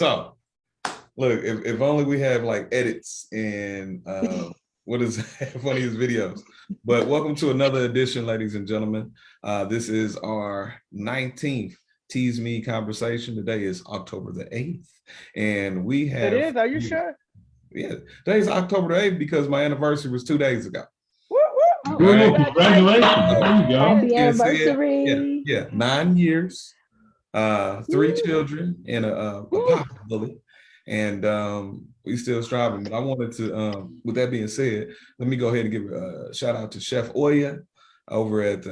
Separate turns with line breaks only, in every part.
So, look, if only we have like edits and what is one of his videos. But welcome to another edition, ladies and gentlemen. This is our 19th Tease Me conversation. Today is October the 8th. And we have...
It is? Are you sure?
Yeah, today's October the 8th because my anniversary was 2 days ago.
Oh, congratulations. There you go.
Happy anniversary.
Yeah, 9 years, 3 children, and a pocket bully. And we still striving. But I wanted to, with that being said, let me go ahead and give a shout out to Chef Oya over at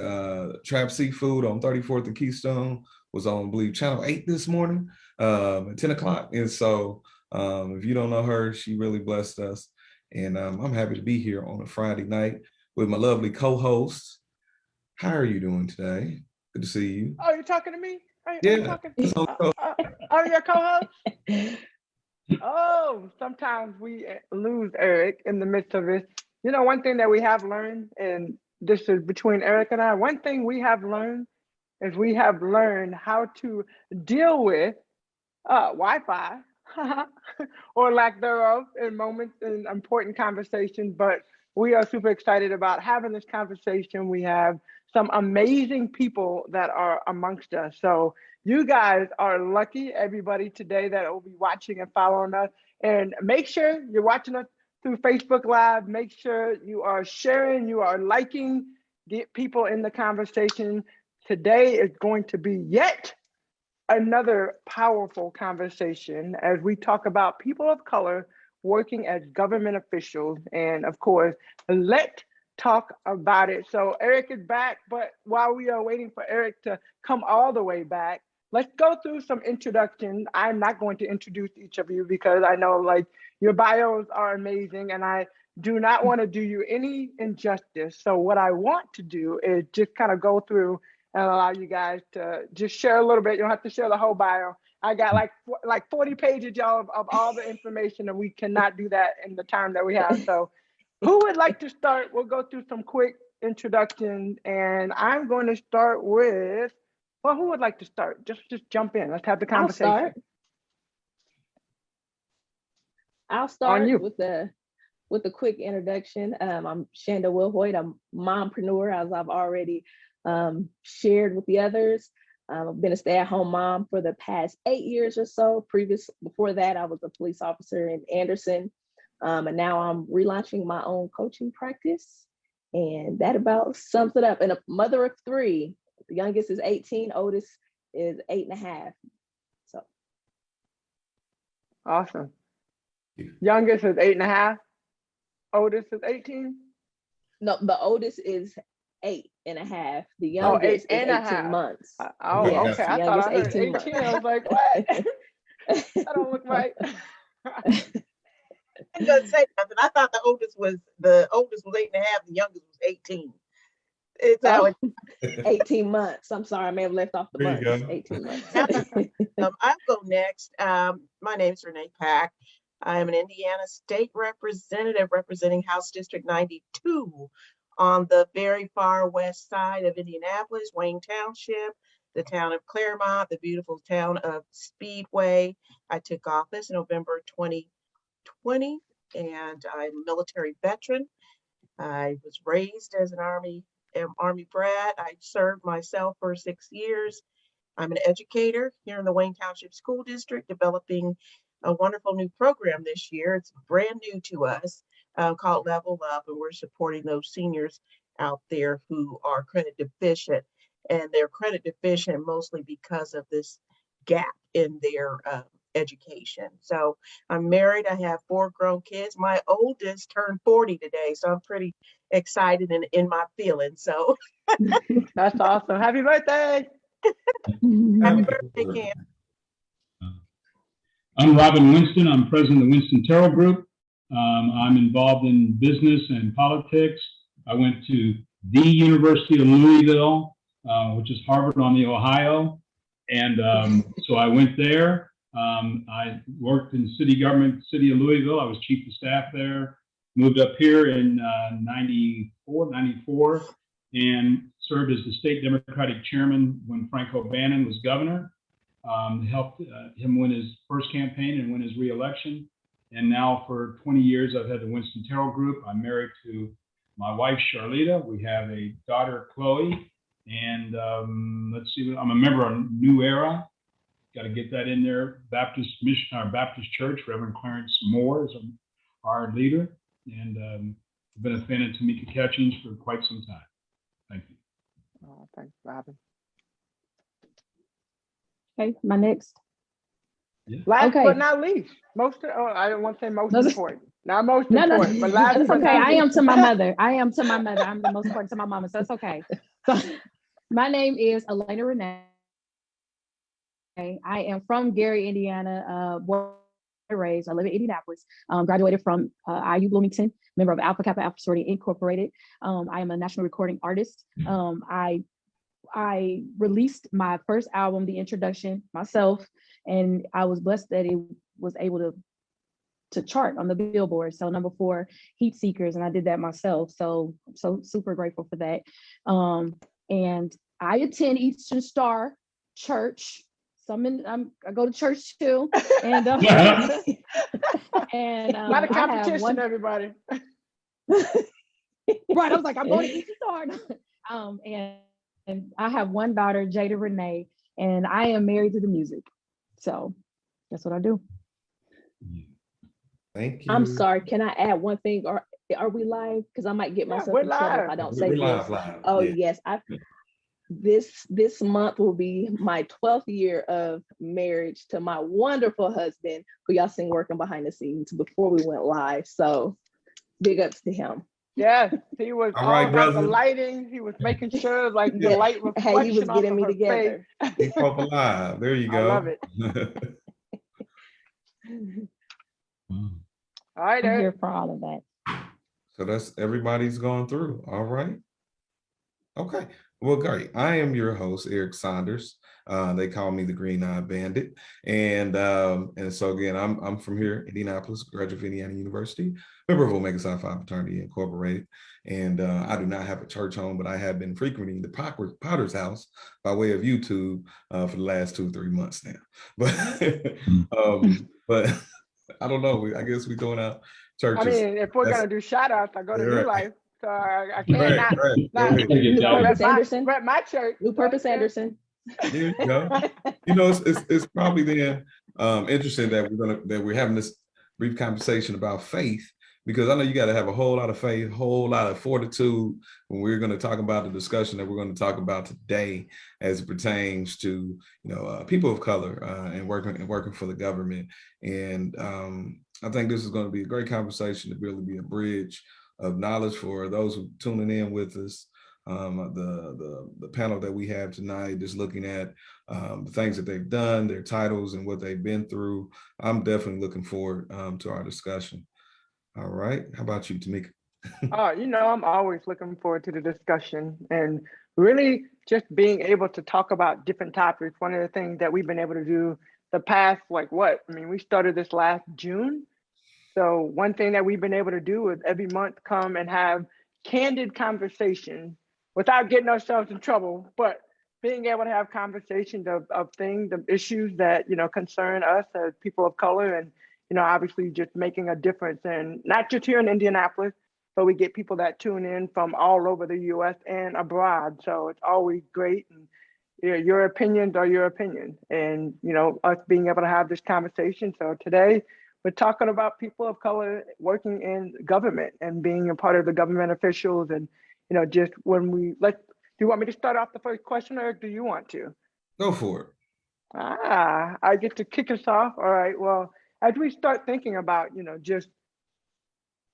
Trap Seafood on 34th and Keystone. Was on, I believe, Channel 8 this morning at 10 o'clock. And so if you don't know her, she really blessed us. And I'm happy to be here on a Friday night with my lovely co-host. How are you doing today? Good to see you.
Oh, you're talking to me?
Yeah.
Are you your co-host? Oh, sometimes we lose Eric in the midst of it. You know, one thing that we have learned, and this is between Eric and I, one thing we have learned is we have learned how to deal with Wi-Fi or lack thereof in moments in important conversations. But we are super excited about having this conversation. We have some amazing people that are amongst us. So you guys are lucky, everybody today that will be watching and following us. And make sure you're watching us through Facebook Live. Make sure you are sharing, you are liking, get people in the conversation. Today is going to be yet another powerful conversation as we talk about people of color working as government officials. And of course, let's talk about it. So Eric is back, but while we are waiting for Eric to come all the way back, let's go through some introductions. I'm not going to introduce each of you because I know like your bios are amazing and I do not want to do you any injustice. So what I want to do is just kind of go through and allow you guys to just share a little bit. You don't have to share the whole bio. I got like 40 pages, y'all, of all the information, and we cannot do that in the time that we have. So who would like to start? We'll go through some quick introductions, and I'm going to start with, well, who would like to start? Just jump in. Let's have the conversation.
I'll start with a quick introduction. I'm Shanda Wilhoit. I'm mompreneur, as I've already shared with the others. I've been a stay-at-home mom for the past 8 years or so. Before that, I was a police officer in Anderson. And now I'm relaunching my own coaching practice. And that about sums it up. And a mother of 3. The youngest is 18, oldest is 8.5. So.
Awesome. Youngest is 8.5. Oldest is 18?
No, the oldest is 8.5. The youngest is 18 months.
Oh, yes, okay. I thought I heard 18. I was like, what? That don't look right.
It doesn't say nothing. I thought the oldest was 8.5, the youngest was 18. It's how it
18 months. I'm sorry, I may have left off the months. 18 months.
I'll go next. My name is Renee Pack. I am an Indiana state representative representing House District 92 on the very far west side of Indianapolis, Wayne Township, the town of Claremont, the beautiful town of Speedway. I took office in November 2020, and I'm a military veteran. I was raised as an Army brat. I served myself for 6 years. I'm an educator here in the Wayne Township School District, developing a wonderful new program this year. It's brand new to us, called Level Up, and we're supporting those seniors out there who are credit deficient, and they're credit deficient mostly because of this gap in their education. So I'm married. I have 4 grown kids. My oldest turned 40 today, so I'm pretty excited and in my feelings. So
that's awesome. Happy birthday.
Happy birthday, Cam.
I'm Robin Winston. I'm president of the Winston Terrell Group. I'm involved in business and politics. I went to the University of Louisville, which is Harvard on the Ohio. And so I went there. I worked in city government, city of Louisville. I was chief of staff there. Moved up here in 94, and served as the state Democratic chairman when Frank O'Bannon was governor. helped him win his first campaign and win his reelection. And now for 20 years, I've had the Winston Terrell Group. I'm married to my wife, Charlita. We have a daughter, Chloe. And let's see, I'm a member of New Era. Got to get that in there. Baptist Church, Reverend Clarence Moore is our leader. And I've been a fan of Tamika Catchings for quite some time. Thank you.
Oh, thanks, Robin.
Okay, my next.
Yeah.
Last
Okay.
but not least, I don't want to say most important. Not most
No,
important, but last
it's
but
okay.
not
I am
least.
to my mother. I'm the most important to my mama, so it's okay. So, my name is Elena Renee. I am from Gary, Indiana. Born and raised. I live in Indianapolis. Graduated from IU Bloomington, member of Alpha Kappa Alpha Sorority Incorporated. I am a national recording artist. I released my first album, The Introduction, myself, and I was blessed that it was able to chart on the Billboard. So #4, Heat Seekers, and I did that myself. So super grateful for that. And I attend Eastern Star Church. So I go to church too. And and
A lot of
I have
competition, everybody.
Right, I was like, I'm going to Eastern Star. And I have one daughter, Jada Renee, and I am married to the music. So that's what I do.
Thank you.
I'm sorry, can I add one thing? Or are we live? Because I might get myself in trouble if I don't say this.
Live.
Oh
yeah.
Yes, this month will be my 12th year of marriage to my wonderful husband, who y'all seen working behind the scenes before we went live. So big ups to him.
Yes, he was
all right,
about
brother.
the lighting. He was making sure like the light reflection.
Hey, he was getting me together.
Keep hope alive. There you go.
I love it. All right,
I'm
Eric.
here for all of that.
So that's everybody's going through. All right. Okay. Well, great. I am your host, Eric Saunders. They call me the Green Eye Bandit. And so again, I'm from here, Indianapolis, graduate of Indiana University, member of Omega Psi Phi Fraternity Incorporated. And I do not have a church home, but I have been frequenting the Potter's House by way of YouTube for the last 2 or 3 months now. But I don't know. I guess we're throwing out churches.
I mean, if we're gonna do shout outs, I go to New Life. So I can't not
New Purpose Anderson.
Rep my church.
New Purpose Anderson.
There you go. You know, it's probably then interesting that we're having this brief conversation about faith, because I know you got to have a whole lot of faith, whole lot of fortitude when we're going to talk about the discussion that we're going to talk about today as it pertains to people of color and working for the government. And I think this is going to be a great conversation to really be a bridge of knowledge for those who are tuning in with us. The panel that we have tonight, just looking at the things that they've done, their titles, and what they've been through. I'm definitely looking forward to our discussion. All right. How about you, Tamika?
I'm always looking forward to the discussion and really just being able to talk about different topics. One of the things that we've been able to do the past, we started this last June. So one thing that we've been able to do is every month come and have candid conversations without getting ourselves in trouble, but being able to have conversations of things, of issues that, concern us as people of color, and, obviously just making a difference, and not just here in Indianapolis, but we get people that tune in from all over the US and abroad. So it's always great. And your opinions are your opinion, and, us being able to have this conversation. So today we're talking about people of color working in government and being a part of the government officials. And, just do you want me to start off the first question, or do you want to?
Go for it.
I get to kick us off. All right. Well, as we start thinking about, just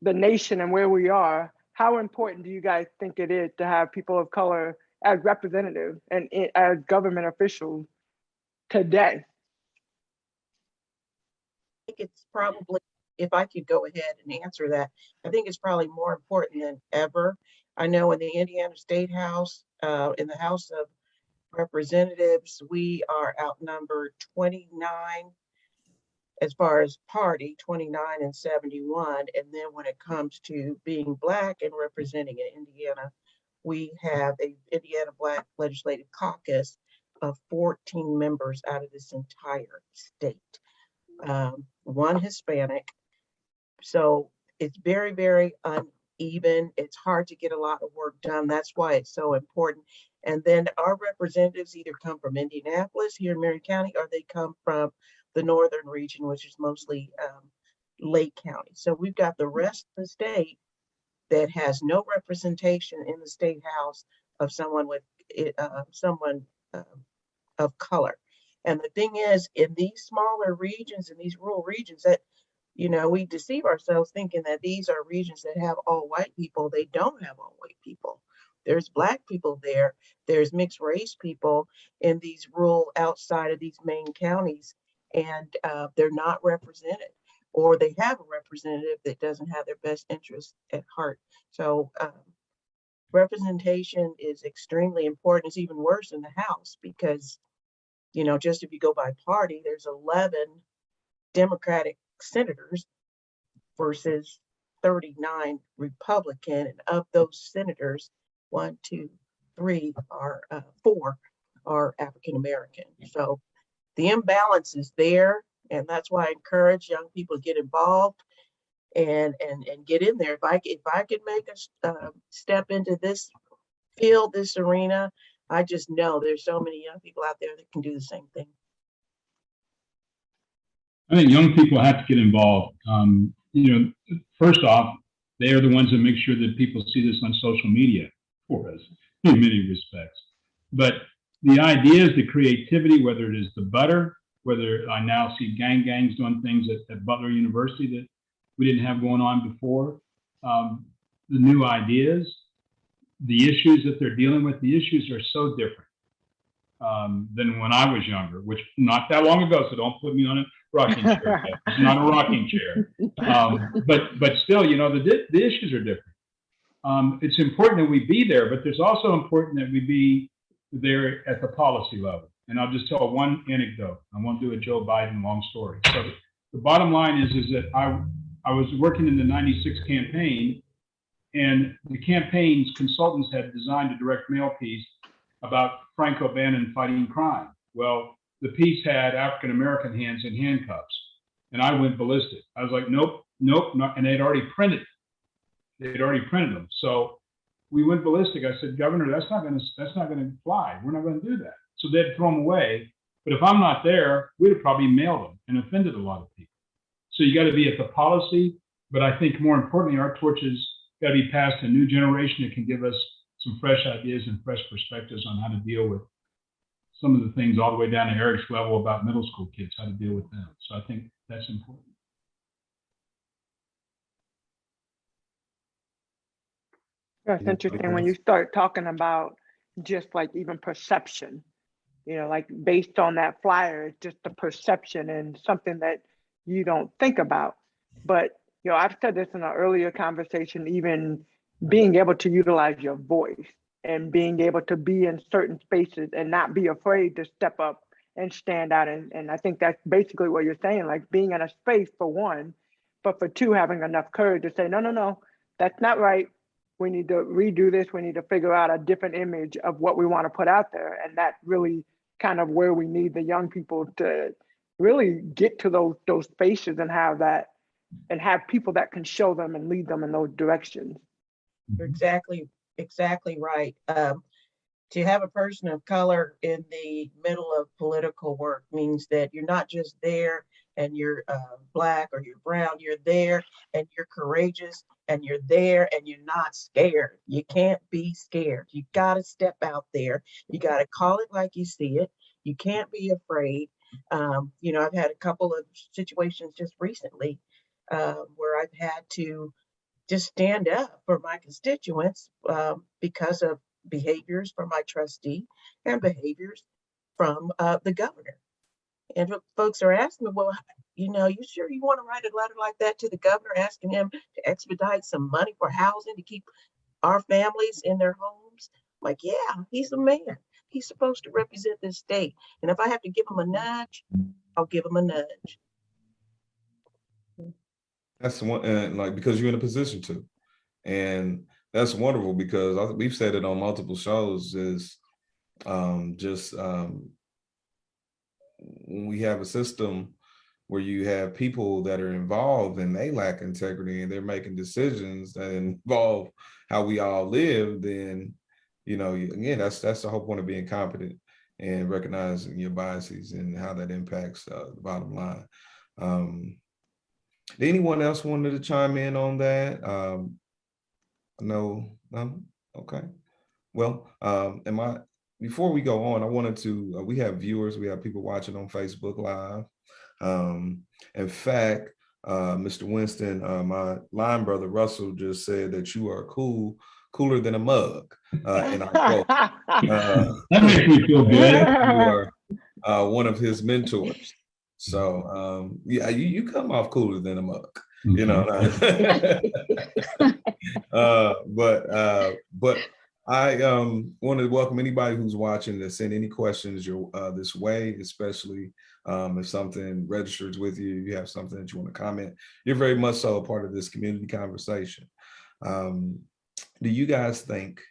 the nation and where we are, how important do you guys think it is to have people of color as representatives and as government officials today?
I think it's probably, if I could go ahead and answer that, I think it's probably more important than ever. I know in the Indiana State House, in the House of Representatives, we are outnumbered 29 as far as party, 29 and 71. And then when it comes to being Black and representing in Indiana, we have a Indiana Black Legislative Caucus of 14 members out of this entire state. One Hispanic. So it's very, very uneven. It's hard to get a lot of work done. That's why it's so important. And then our representatives either come from Indianapolis here in Marion County, or they come from the northern region, which is mostly Lake County. So we've got the rest of the state that has no representation in the state house of someone with of color. And the thing is, in these smaller regions, in these rural regions, that, you know, we deceive ourselves thinking that these are regions that have all white people. They don't have all white people. There's Black people there. There's mixed race people in these rural, outside of these main counties, and they're not represented, or they have a representative that doesn't have their best interests at heart. So representation is extremely important. It's even worse in the House because, you know, just if you go by party, there's 11 Democratic senators versus 39 Republican. And of those senators, 1, 2, 3 are 4 are African American. So the imbalance is there. And that's why I encourage young people to get involved and get in there. If I could make a step into this field, this arena, I just know there's so many young people out there that can do the same thing.
I think young people have to get involved. You know, first off, they are the ones that make sure that people see this on social media for us in many respects. But the ideas, the creativity, whether it is the butter, whether I now see gangs doing things at Butler University that we didn't have going on before, the new ideas, the issues that they're dealing with, the issues are so different than when I was younger, which not that long ago, so don't put me on a rocking chair. It's not a rocking chair. But still, you know, the issues are different. It's important that we be there, but there's also important that we be there at the policy level. And I'll just tell one anecdote. I won't do a Joe Biden long story. So the bottom line is that I was working in the 96 campaign, and the campaign's consultants had designed a direct mail piece about Frank O'Bannon fighting crime. Well, the piece had African American hands in handcuffs, and I went ballistic. I was like, nope, not, and they'd already printed them. So we went ballistic. I said, Governor, that's not going to fly. We're not going to do that. So they'd throw them away. But if I'm not there, we'd have probably mailed them and offended a lot of people. So you got to be at the policy, but I think more importantly, our torches got to be passed to a new generation that can give us some fresh ideas and fresh perspectives on how to deal with some of the things all the way down to Eric's level about middle school kids, how to deal with them. So I think that's important.
That's interesting when you start talking about just like even perception, you know, like based on that flyer, it's just the perception and something that you don't think about. But, you know, I've said this in an earlier conversation, even being able to utilize your voice and being able to be in certain spaces and not be afraid to step up and stand out. And I think that's basically what you're saying, like being in a space for one, but for two, having enough courage to say, no, that's not right. We need to redo this. We need to figure out a different image of what we want to put out there. And that's really kind of where we need the young people to really get to those spaces and have that, and have people that can show them and lead them in those directions.
You're exactly right. To have a person of color in the middle of political work means that you're not just there and you're Black or you're brown, you're there and you're courageous and you're there and you're not scared. You can't be scared. You got to step out there. You got to call it like you see it. You can't be afraid. You know, I've had a couple of situations just recently where I've had to just stand up for my constituents because of behaviors from my trustee and behaviors from the governor. And folks are asking me, well, you know, you sure you want to write a letter like that to the governor, asking him to expedite some money for housing to keep our families in their homes? I'm like, yeah, he's a man. He's supposed to represent this state. And if I have to give him a nudge, I'll give him a nudge.
That's one, like, because you're in a position to. And that's wonderful, because we've said it on multiple shows, is just when we have a system where you have people that are involved and they lack integrity and they're making decisions that involve how we all live, then, again, that's the whole point of being competent and recognizing your biases and how that impacts the bottom line. Did anyone else wanted to chime in on that? No. Okay. Well, before we go on, I wanted to, we have viewers, we have people watching on Facebook Live. In fact, Mr. Winston, my line brother Russell just said that you are cooler than a mug. And I quote,
that makes me feel good.
You are one of his mentors. So yeah, you come off cooler than a mug, but I want to welcome anybody who's watching to send any questions this way, especially if something registers with you, you have something that you want to comment. You're very much so a part of this community conversation. Do you guys think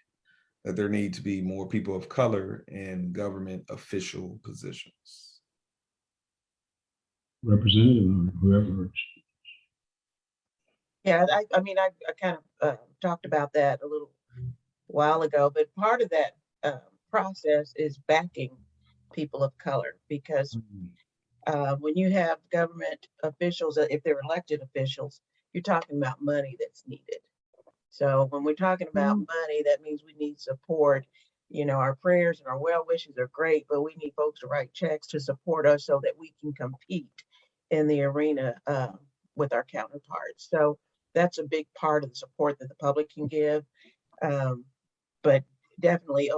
that there need to be more people of color in government official positions?
Representative or whoever.
Yeah, I mean, I kind of talked about that a little while ago, but part of that process is backing people of color, because when you have government officials, if they're elected officials, you're talking about money that's needed. So when we're talking about money, that means we need support. Our prayers and our well wishes are great, but we need folks to write checks to support us so that we can compete in the arena with our counterparts. So that's a big part of the support that the public can give. But definitely,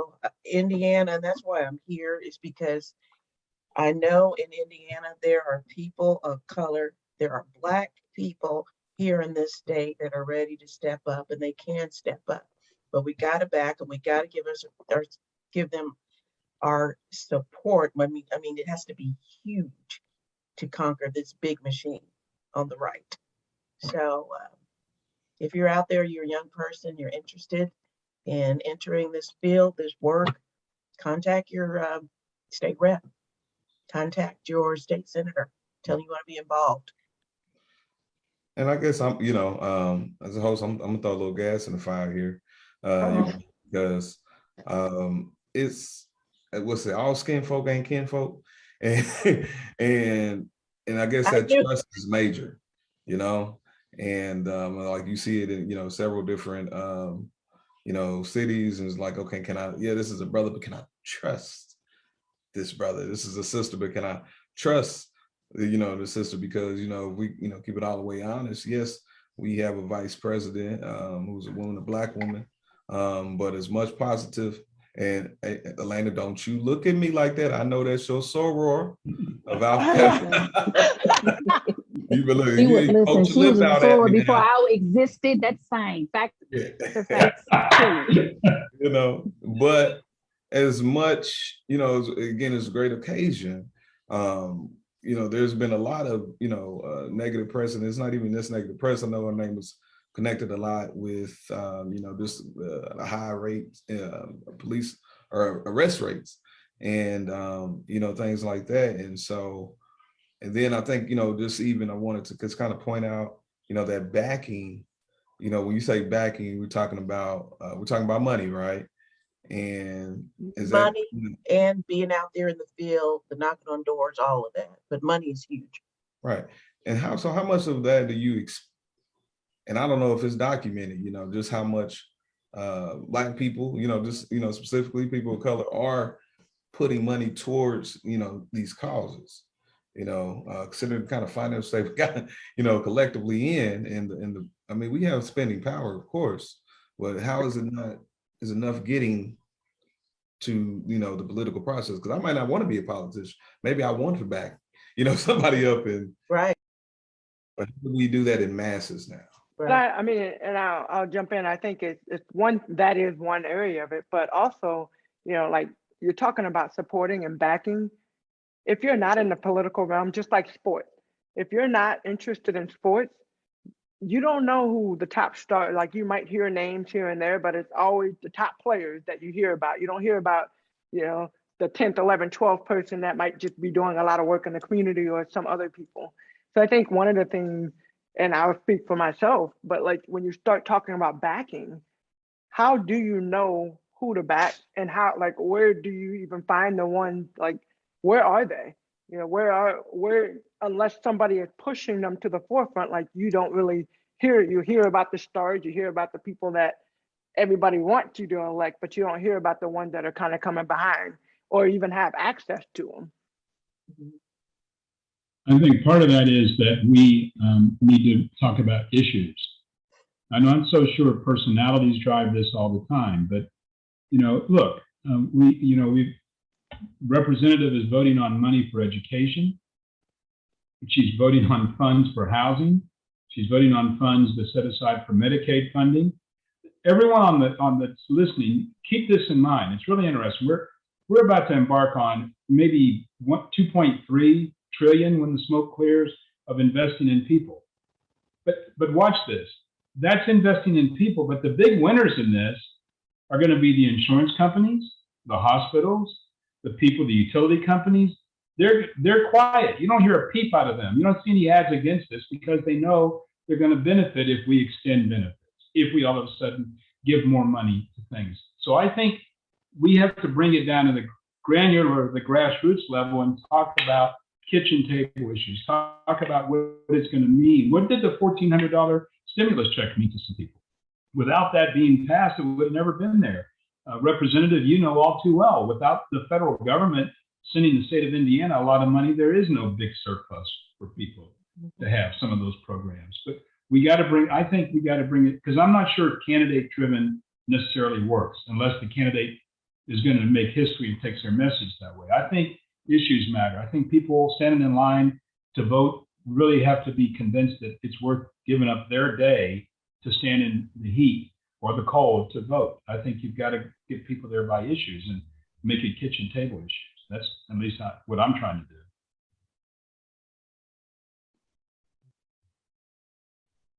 Indiana, and that's why I'm here, is because I know in Indiana, there are people of color, there are Black people here in this state that are ready to step up, and they can step up. But we got to back them. We got to give them our support. I mean, it has to be huge to conquer this big machine on the right. So if you're out there, you're a young person, you're interested in entering this field, this work, contact your state rep, contact your state senator, tell them you want to be involved.
And I guess I'm, as a host, I'm gonna throw a little gas in the fire here, because it's what's it? All skin folk ain't kin folk, and I guess that trust is major, and like you see it in several different cities, and it's like, okay, this is a brother, but can I trust this brother? This is a sister, but can I trust the sister? Because we keep it all the way honest. Yes, we have a vice president who's a woman, a Black woman, but as much positive. And Elena, don't you look at me like that. I know that's your soror of Alpha.
She was a soror before I existed. That's same fact.
But as much, again, it's a great occasion. There's been a lot of, negative press, and it's not even this negative press. I know her name was connected a lot with, just high rates, police or arrest rates, and, things like that. And so, and then I think, just even I wanted to just kind of point out, that backing, when you say backing, we're talking about money, right? And is
money and being out there in the field, the knocking on doors, all of that. But money is huge.
Right. And how much of that do you and I don't know if it's documented, just how much Black people, specifically people of color, are putting money towards, these causes, considering the kind of finance they've got, collectively in I mean, we have spending power, of course, but how is enough getting to, the political process? Because I might not want to be a politician. Maybe I want to back, somebody up in.
Right.
But how do we do that in masses now?
Right. I mean, and I'll jump in. I think it's one area of it, but also, like you're talking about supporting and backing. If you're not in the political realm, just like sports, if you're not interested in sports, you don't know who the top star, like you might hear names here and there, but it's always the top players that you hear about. You don't hear about you know, the 10th, 11th, 12th person that might just be doing a lot of work in the community or some other people. So I think one of the things, and I'll speak for myself, but like when you start talking about backing, how do you know who to back, and how, like, where do you even find the ones, like, where are they? You know, where, unless somebody is pushing them to the forefront, like you don't really hear, you hear about the stars, you hear about the people that everybody wants you to elect, but you don't hear about the ones that are kind of coming behind or even have access to them.
I think part of that is that we need to talk about issues. I'm not so sure personalities drive this all the time, but you know, look, representative is voting on money for education. She's voting on funds for housing. She's voting on funds to set aside for Medicaid funding. Everyone on that's listening, keep this in mind. It's really interesting. We're about to embark on maybe 2.3 trillion when the smoke clears of investing in people. But watch this. That's investing in people, but the big winners in this are going to be the insurance companies, the hospitals, the people, the utility companies. They're quiet. You don't hear a peep out of them. You don't see any ads against this because they know they're going to benefit if we extend benefits, if we all of a sudden give more money to things. So I think we have to bring it down to the granular, the grassroots level and talk about kitchen table issues, talk about what it's going to mean. What did the $1,400 stimulus check mean to some people? Without that being passed, it would have never been there. Representative, you know all too well, without the federal government sending the state of Indiana a lot of money, there is no big surplus for people to have some of those programs. But I think we got to bring it, because I'm not sure candidate driven necessarily works unless the candidate is going to make history and takes their message that way. I think issues matter. I think people standing in line to vote really have to be convinced that it's worth giving up their day to stand in the heat or the cold to vote. I think you've got to get people there by issues and make it kitchen table issues. That's at least not what I'm trying to do.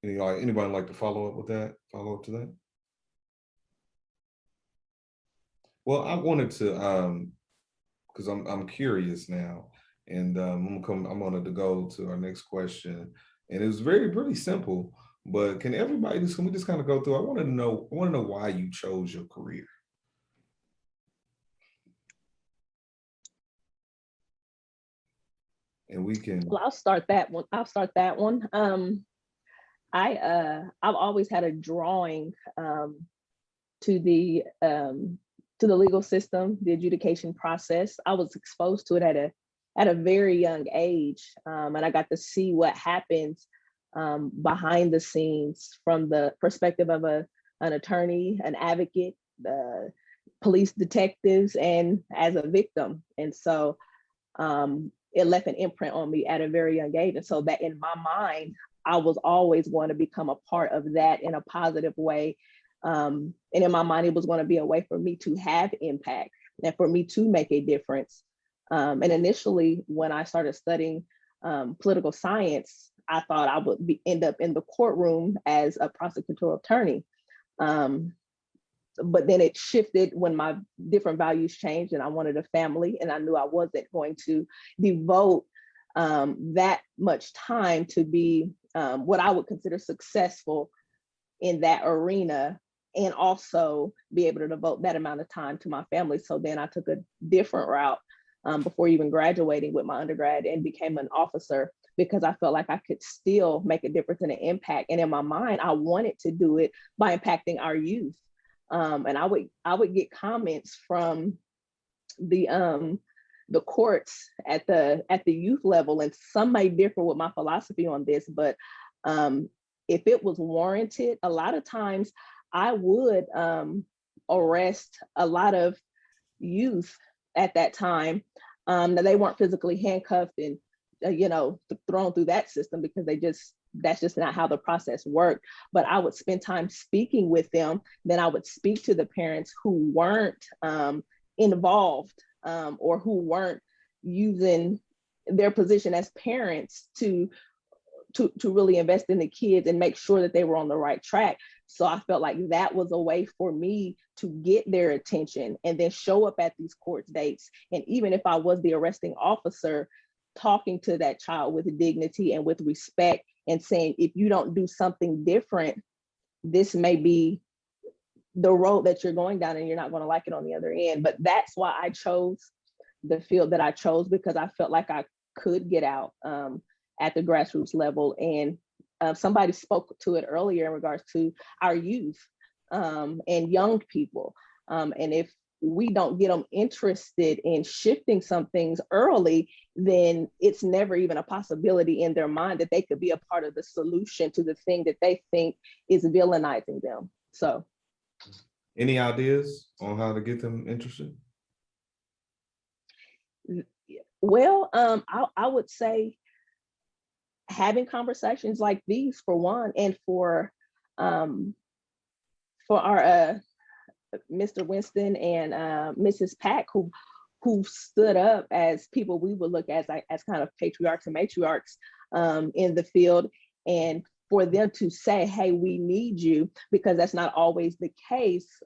Anybody like to follow up to that? Well, I wanted to, because I'm curious now, and I wanted to go to our next question, and it was pretty simple. But can we just kind of go through? I want to know why you chose your career. And we can.
Well, I'll start that one. I've always had a drawing to the legal system, the adjudication process. I was exposed to it at a very young age, and I got to see what happens behind the scenes from the perspective of an attorney, an advocate, police detectives, and as a victim. And so it left an imprint on me at a very young age. And so that in my mind, I was always going to become a part of that in a positive way. And in my mind, it was going to be a way for me to have impact and for me to make a difference. And initially, when I started studying political science, I thought I would end up in the courtroom as a prosecutorial attorney. But then it shifted when my different values changed and I wanted a family, and I knew I wasn't going to devote that much time to be what I would consider successful in that arena, and also be able to devote that amount of time to my family. So then I took a different route before even graduating with my undergrad and became an officer, because I felt like I could still make a difference and an impact. And in my mind, I wanted to do it by impacting our youth. And I would get comments from the courts at the youth level, and some may differ with my philosophy on this, but if it was warranted, a lot of times I would arrest a lot of youth at that time. Now they weren't physically handcuffed and thrown through that system, because that's just not how the process worked. But I would spend time speaking with them. Then I would speak to the parents who weren't involved or who weren't using their position as parents to really invest in the kids and make sure that they were on the right track. So I felt like that was a way for me to get their attention and then show up at these court dates. And even if I was the arresting officer, talking to that child with dignity and with respect and saying, if you don't do something different, this may be the road that you're going down and you're not going to like it on the other end. But that's why I chose the field that I chose, because I felt like I could get out at the grassroots level. And somebody spoke to it earlier in regards to our youth and young people. And if we don't get them interested in shifting some things early, then it's never even a possibility in their mind that they could be a part of the solution to the thing that they think is villainizing them. So,
any ideas on how to get them interested?
Well, I would say having conversations like these for one, and for our Mr. Winston and Mrs. Pack, who stood up as people we would look at as kind of patriarchs and matriarchs in the field, and for them to say, hey, we need you, because that's not always the case.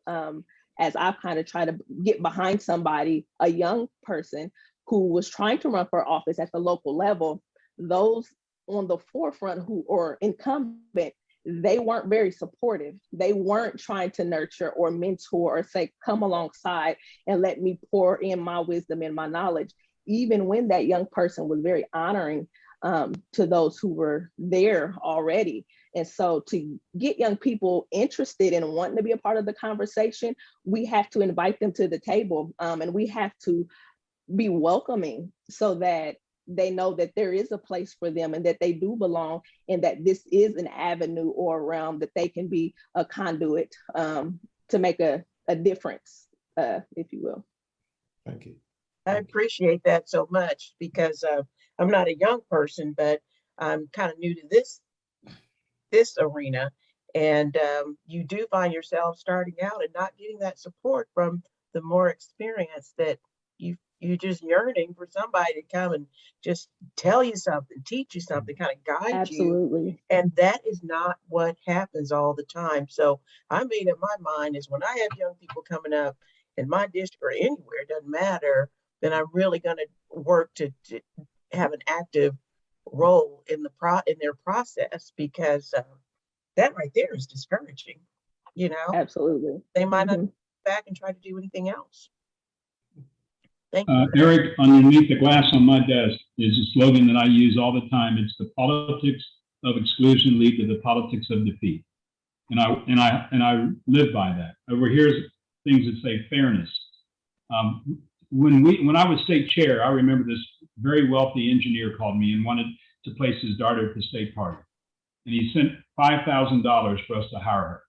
As I've kind of tried to get behind somebody, a young person who was trying to run for office at the local level, those on the forefront who are incumbent, they weren't very supportive. They weren't trying to nurture or mentor or say, come alongside and let me pour in my wisdom and my knowledge, even when that young person was very honoring to those who were there already. And so to get young people interested in wanting to be a part of the conversation, we have to invite them to the table, and we have to be welcoming so that they know that there is a place for them and that they do belong, and that this is an avenue or a realm that they can be a conduit to make a difference, if you will.
Thank you.
I appreciate that so much, because I'm not a young person, but I'm kind of new to this arena. And you do find yourself starting out and not getting that support from the more experienced, that you're just yearning for somebody to come and just tell you something, teach you something, kind of guide
Absolutely.
you. And that is not what happens all the time. So I made up my mind is when I have young people coming up in my district or anywhere, it doesn't matter, then I'm really going to work to have an active role in their process, because that right there is discouraging. You know,
Absolutely.
They might not go back and try to do anything else. Thank you.
Eric, underneath the glass on my desk is a slogan that I use all the time. It's the politics of exclusion lead to the politics of defeat. And I live by that. Over here's things that say fairness. When I was state chair, I remember this very wealthy engineer called me and wanted to place his daughter at the state party. And he sent $5,000 for us to hire her.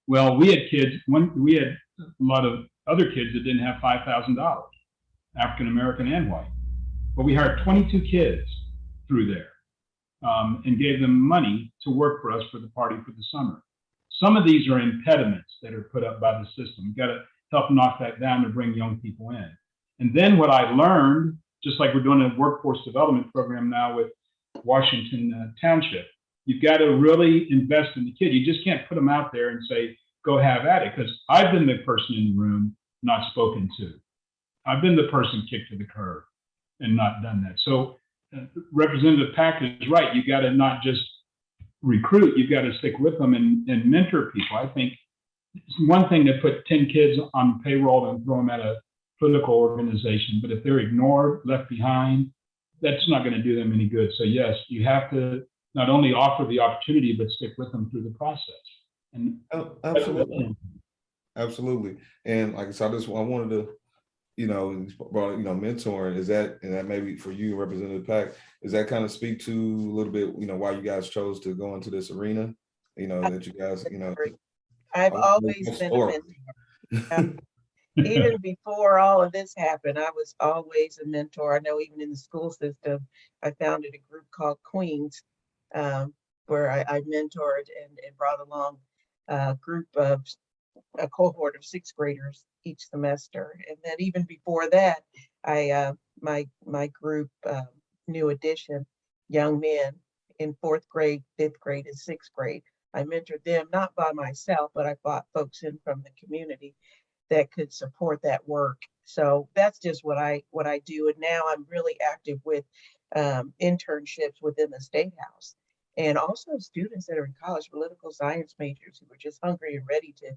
Well, we had kids, we had a lot of other kids that didn't have $5,000, African-American and white. But we hired 22 kids through there and gave them money to work for us for the party for the summer. Some of these are impediments that are put up by the system. You've got to help knock that down to bring young people in. And then what I learned, just like we're doing a workforce development program now with Washington Township, you've got to really invest in the kid. You just can't put them out there and say, go have at it, because I've been the person in the room not spoken to. I've been the person kicked to the curb and not done that. So Representative Pack is right. You got to not just recruit, you've got to stick with them and mentor people. I think it's one thing to put 10 kids on payroll and throw them at a political organization, but if they're ignored, left behind, that's not going to do them any good. So yes, you have to not only offer the opportunity, but stick with them through the process. And
absolutely. And like I said, I wanted to, mentoring, is that, and that maybe for you, Representative Pack, does that kind of speak to a little bit, why you guys chose to go into this arena? That you guys,
I've always been a mentor. Even before all of this happened, I was always a mentor. I know even in the school system, I founded a group called Queens, where I mentored and brought along a cohort of sixth graders each semester. And then even before that, my group, New Edition, young men in fourth grade, fifth grade, and sixth grade, I mentored them, not by myself, but I brought folks in from the community that could support that work. So that's just what I do. And now I'm really active with internships within the State House, and also students that are in college, political science majors who are just hungry and ready to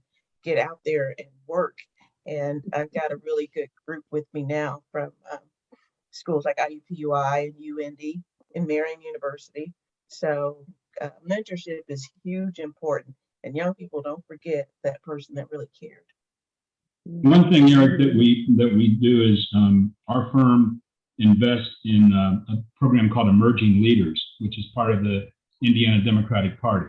get out there and work. And I've got a really good group with me now from schools like IUPUI and UIndy and Marian University. So mentorship is huge, important, and young people don't forget that person that really cared.
One thing, Eric, that we do is our firm invests in a program called Emerging Leaders, which is part of the Indiana Democratic Party.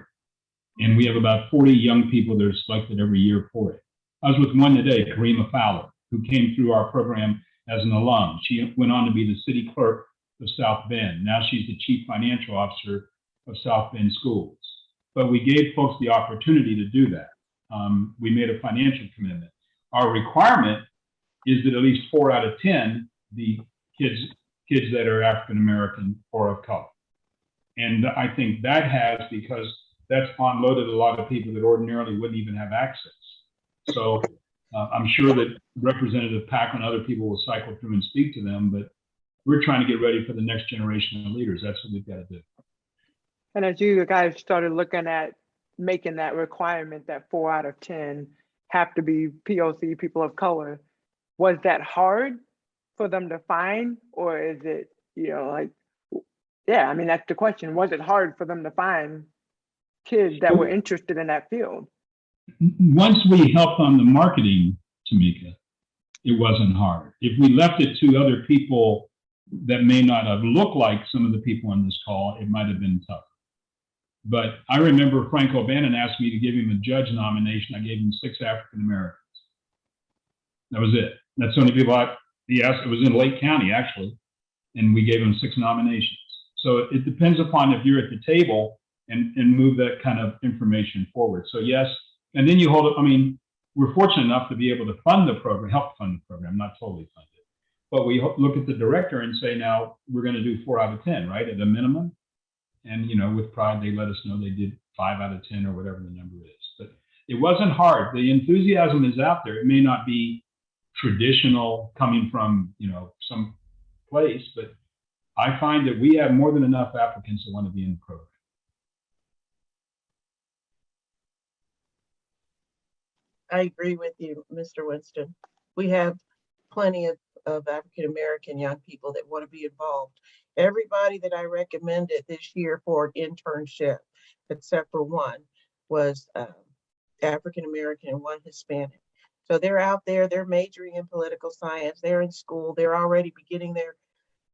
And we have about 40 young people that are selected every year for it. I was with one today, Karima Fowler, who came through our program as an alum. She went on to be the city clerk of South Bend. Now she's the chief financial officer of South Bend Schools. But we gave folks the opportunity to do that. We made a financial commitment. Our requirement is that at least 4 out of 10 be kids that are African American or of color. And I think that has, because that's unloaded a lot of people that ordinarily wouldn't even have access. So I'm sure that Representative Pack and other people will cycle through and speak to them, but we're trying to get ready for the next generation of leaders. That's what we've got to do.
And as you guys started looking at making that requirement that 4 out of 10 have to be POC, people of color, was that hard for them to find? Or is it, like, yeah, I mean, that's the question. Was it hard for them to find kids that were interested in that field?
Once we helped on the marketing, Tamika, it wasn't hard. If we left it to other people that may not have looked like some of the people on this call, it might have been tough. But I remember Frank O'Bannon asked me to give him a judge nomination. I gave him 6 African Americans. That was it. That's the only people he asked. It was in Lake County, actually. And we gave him 6 nominations. So it depends upon if you're at the table and move that kind of information forward. So yes, and then you hold it. I mean, we're fortunate enough to be able to fund the program, help fund the program, not totally fund it. But we look at the director and say, now we're going to do 4 out of 10, right, at a minimum. And, with pride, they let us know they did 5 out of 10 or whatever the number is. But it wasn't hard. The enthusiasm is out there. It may not be traditional coming from, some place, but I find that we have more than enough applicants that want to be in the program.
I agree with you, Mr. Winston. We have plenty of African-American young people that want to be involved. Everybody that I recommended this year for an internship, except for one, was African-American and one Hispanic. So they're out there, they're majoring in political science, they're in school, they're already beginning their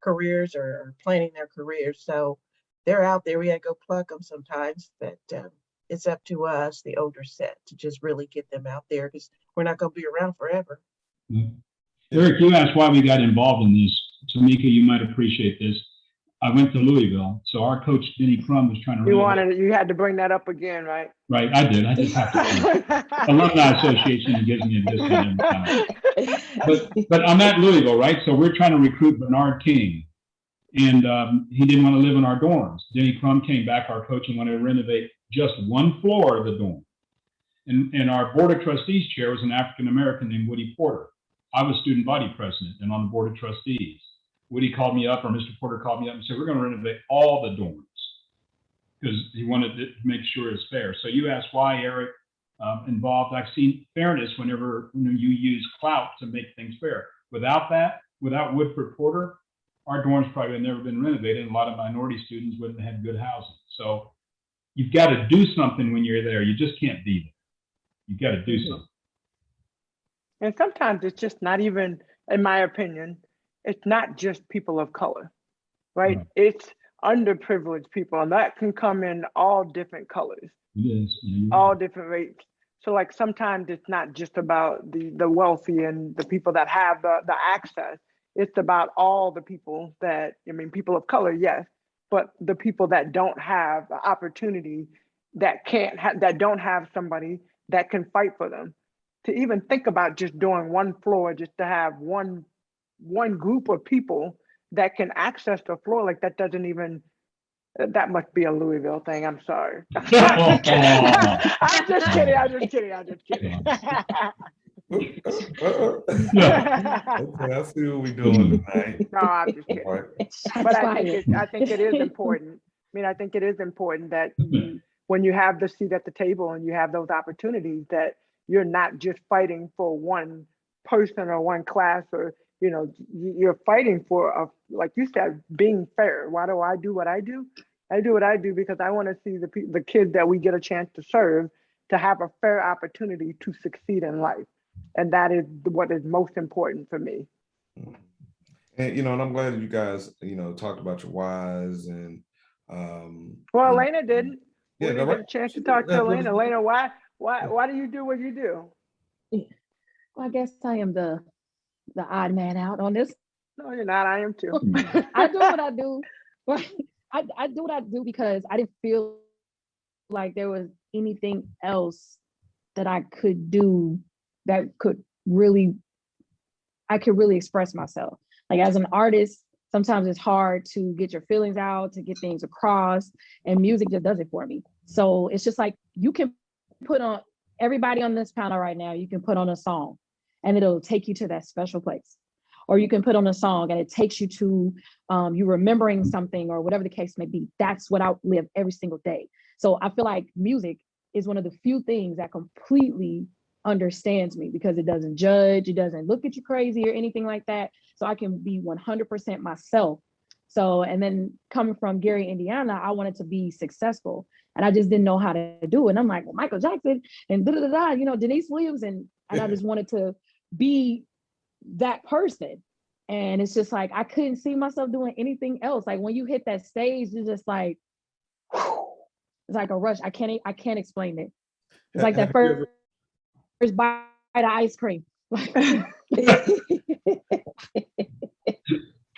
careers or planning their careers. So they're out there, we gotta go pluck them sometimes, but it's up to us, the older set, to just really get them out there, because we're not gonna be around forever.
Mm-hmm. Eric, you asked why we got involved in this. Tamika, you might appreciate this. I went to Louisville, so our coach, Denny Crum, was trying to
You had to bring that up again, right?
Right, I did. I just have to. Alumni Association gives me a discount every time. But I'm at Louisville, right? So we're trying to recruit Bernard King. And he didn't want to live in our dorms. Denny Crum came back, our coach, and wanted to renovate just one floor of the dorm. And our board of trustees chair was an African-American named Woody Porter. I was student body president and on the board of trustees. Woody called me up, or Mr. Porter called me up and said, we're going to renovate all the dorms, because he wanted to make sure it's fair. So you asked why, Eric, involved. I've seen fairness whenever you use clout to make things fair. Without that, without Woodford Porter, our dorms probably have never been renovated, and a lot of minority students wouldn't have had good housing. So you've got to do something when you're there. You just can't be there. You've got to do something.
And sometimes it's just not even, in my opinion, it's not just people of color, right? Mm-hmm. It's underprivileged people, and that can come in all different colors, all different rates. So like sometimes it's not just about the wealthy and the people that have the access. It's about all the people that, people of color, yes, but the people that don't have the opportunity, that don't have somebody that can fight for them. To even think about just doing one floor, just to have one group of people that can access the floor, like that doesn't even That must be a Louisville thing. I'm sorry.
Oh.
I'm just kidding. I'm just kidding. I'm just kidding.
Okay, I see what we're doing tonight.
No, I'm just kidding.
Right.
But I think it is important. I mean, I think it is important that when you have the seat at the table and you have those opportunities, that you're not just fighting for one person or one class, or you're fighting for like you said, being fair. Why do I do what I do? I do what I do because I want to see the kids that we get a chance to serve to have a fair opportunity to succeed in life, and that is what is most important for me.
And and I'm glad that you guys talked about your whys and
well, Elena didn't.
Yeah,
we didn't get a chance to talk to Elena. Elena, why do you do what you do?
Well, I guess I am the odd man out on this.
No, you're not. I am too.
I do what I do. I do what I do because I didn't feel like there was anything else that I could do that I could really express myself. Like as an artist, sometimes it's hard to get your feelings out, to get things across, and music just does it for me. So it's just like you can put on, everybody on this panel right now, you can put on a song and it'll take you to that special place. Or you can put on a song and it takes you to you remembering something or whatever the case may be. That's what I live every single day. So I feel like music is one of the few things that completely understands me because it doesn't judge, it doesn't look at you crazy or anything like that. So I can be 100% myself. So, and then coming from Gary, Indiana, I wanted to be successful and I just didn't know how to do it. And I'm like, well, Michael Jackson and Denise Williams. And I just wanted to be that person. And it's just like, I couldn't see myself doing anything else. Like when you hit that stage, you're just like, whew, it's like a rush. I can't explain it. It's like that first bite of ice cream.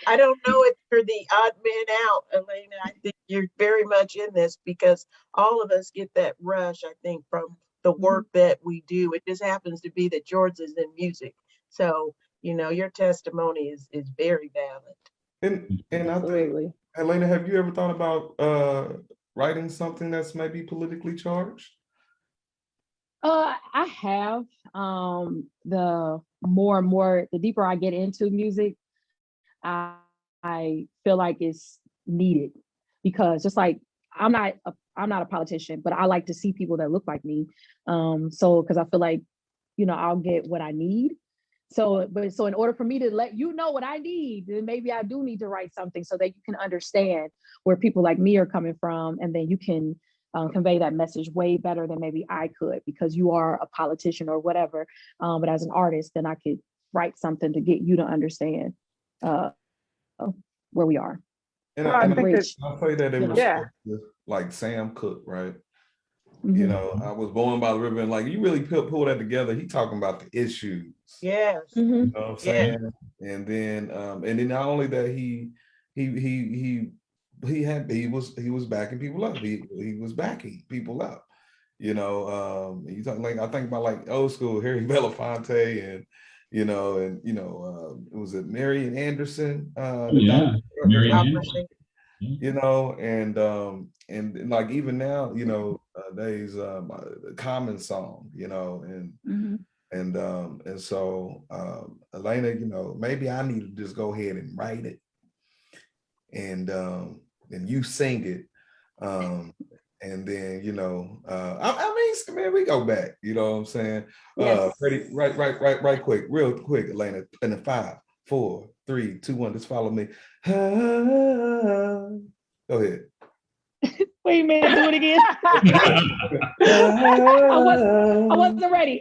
I don't know if you're the odd man out, Elena. I think you're very much in this because all of us get that rush, I think, from the work that we do. It just happens to be that George is in music. So, your testimony is very valid.
And I think, Elena, have you ever thought about writing something that's maybe politically charged?
I have. The more and more, the deeper I get into music, I feel like it's needed because just like I'm not a politician, but I like to see people that look like me. So because I feel like, I'll get what I need. So in order for me to let you know what I need, then maybe I do need to write something so that you can understand where people like me are coming from, and then you can convey that message way better than maybe I could because you are a politician or whatever. But as an artist, then I could write something to get you to understand where we are.
And I say that in respect to like Sam Cooke, right?
Mm-hmm.
I was born by the river, and like you really pull that together. He talking about the issues.
Yes.
Mm-hmm.
You know what I'm saying? Yeah. And then not only that, he was backing people up. He was backing people up. You talk like I think about like old school Harry Belafonte and was it Marian Anderson?
Marian Anderson.
And like even now, days Common Song, and so Elena, maybe I need to just go ahead and write it, and you sing it, and then I mean, man, we go back, you know what I'm saying?
Yes.
Ready, right quick, real quick, Elena, in the 5, 4, 3, 2, 1, just follow me. Go ahead.
Wait a minute, do it again. I wasn't ready.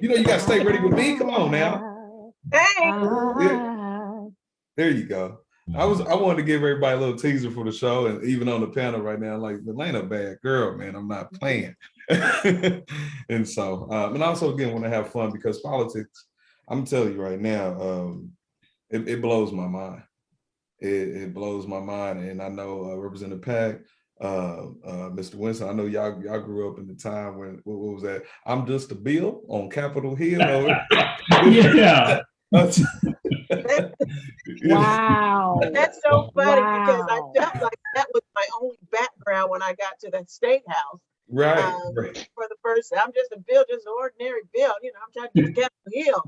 You gotta stay ready with me. Come on now.
Hey.
Yeah. There you go. I wanted to give everybody a little teaser for the show, and even on the panel right now, like Elena, bad girl, man. I'm not playing. And so, and also again, want to have fun because politics. I'm telling you right now, it blows my mind. It blows my mind, and I know Representative Pack, Mr. Winston. I know y'all grew up in the time when what was that? I'm just a bill on Capitol Hill.
Yeah.
Wow.
That's so funny because I felt like that was around when I got to the State House.
Right.
For the first, I'm just a Bill, just an ordinary Bill, I'm trying to get to Capitol Hill.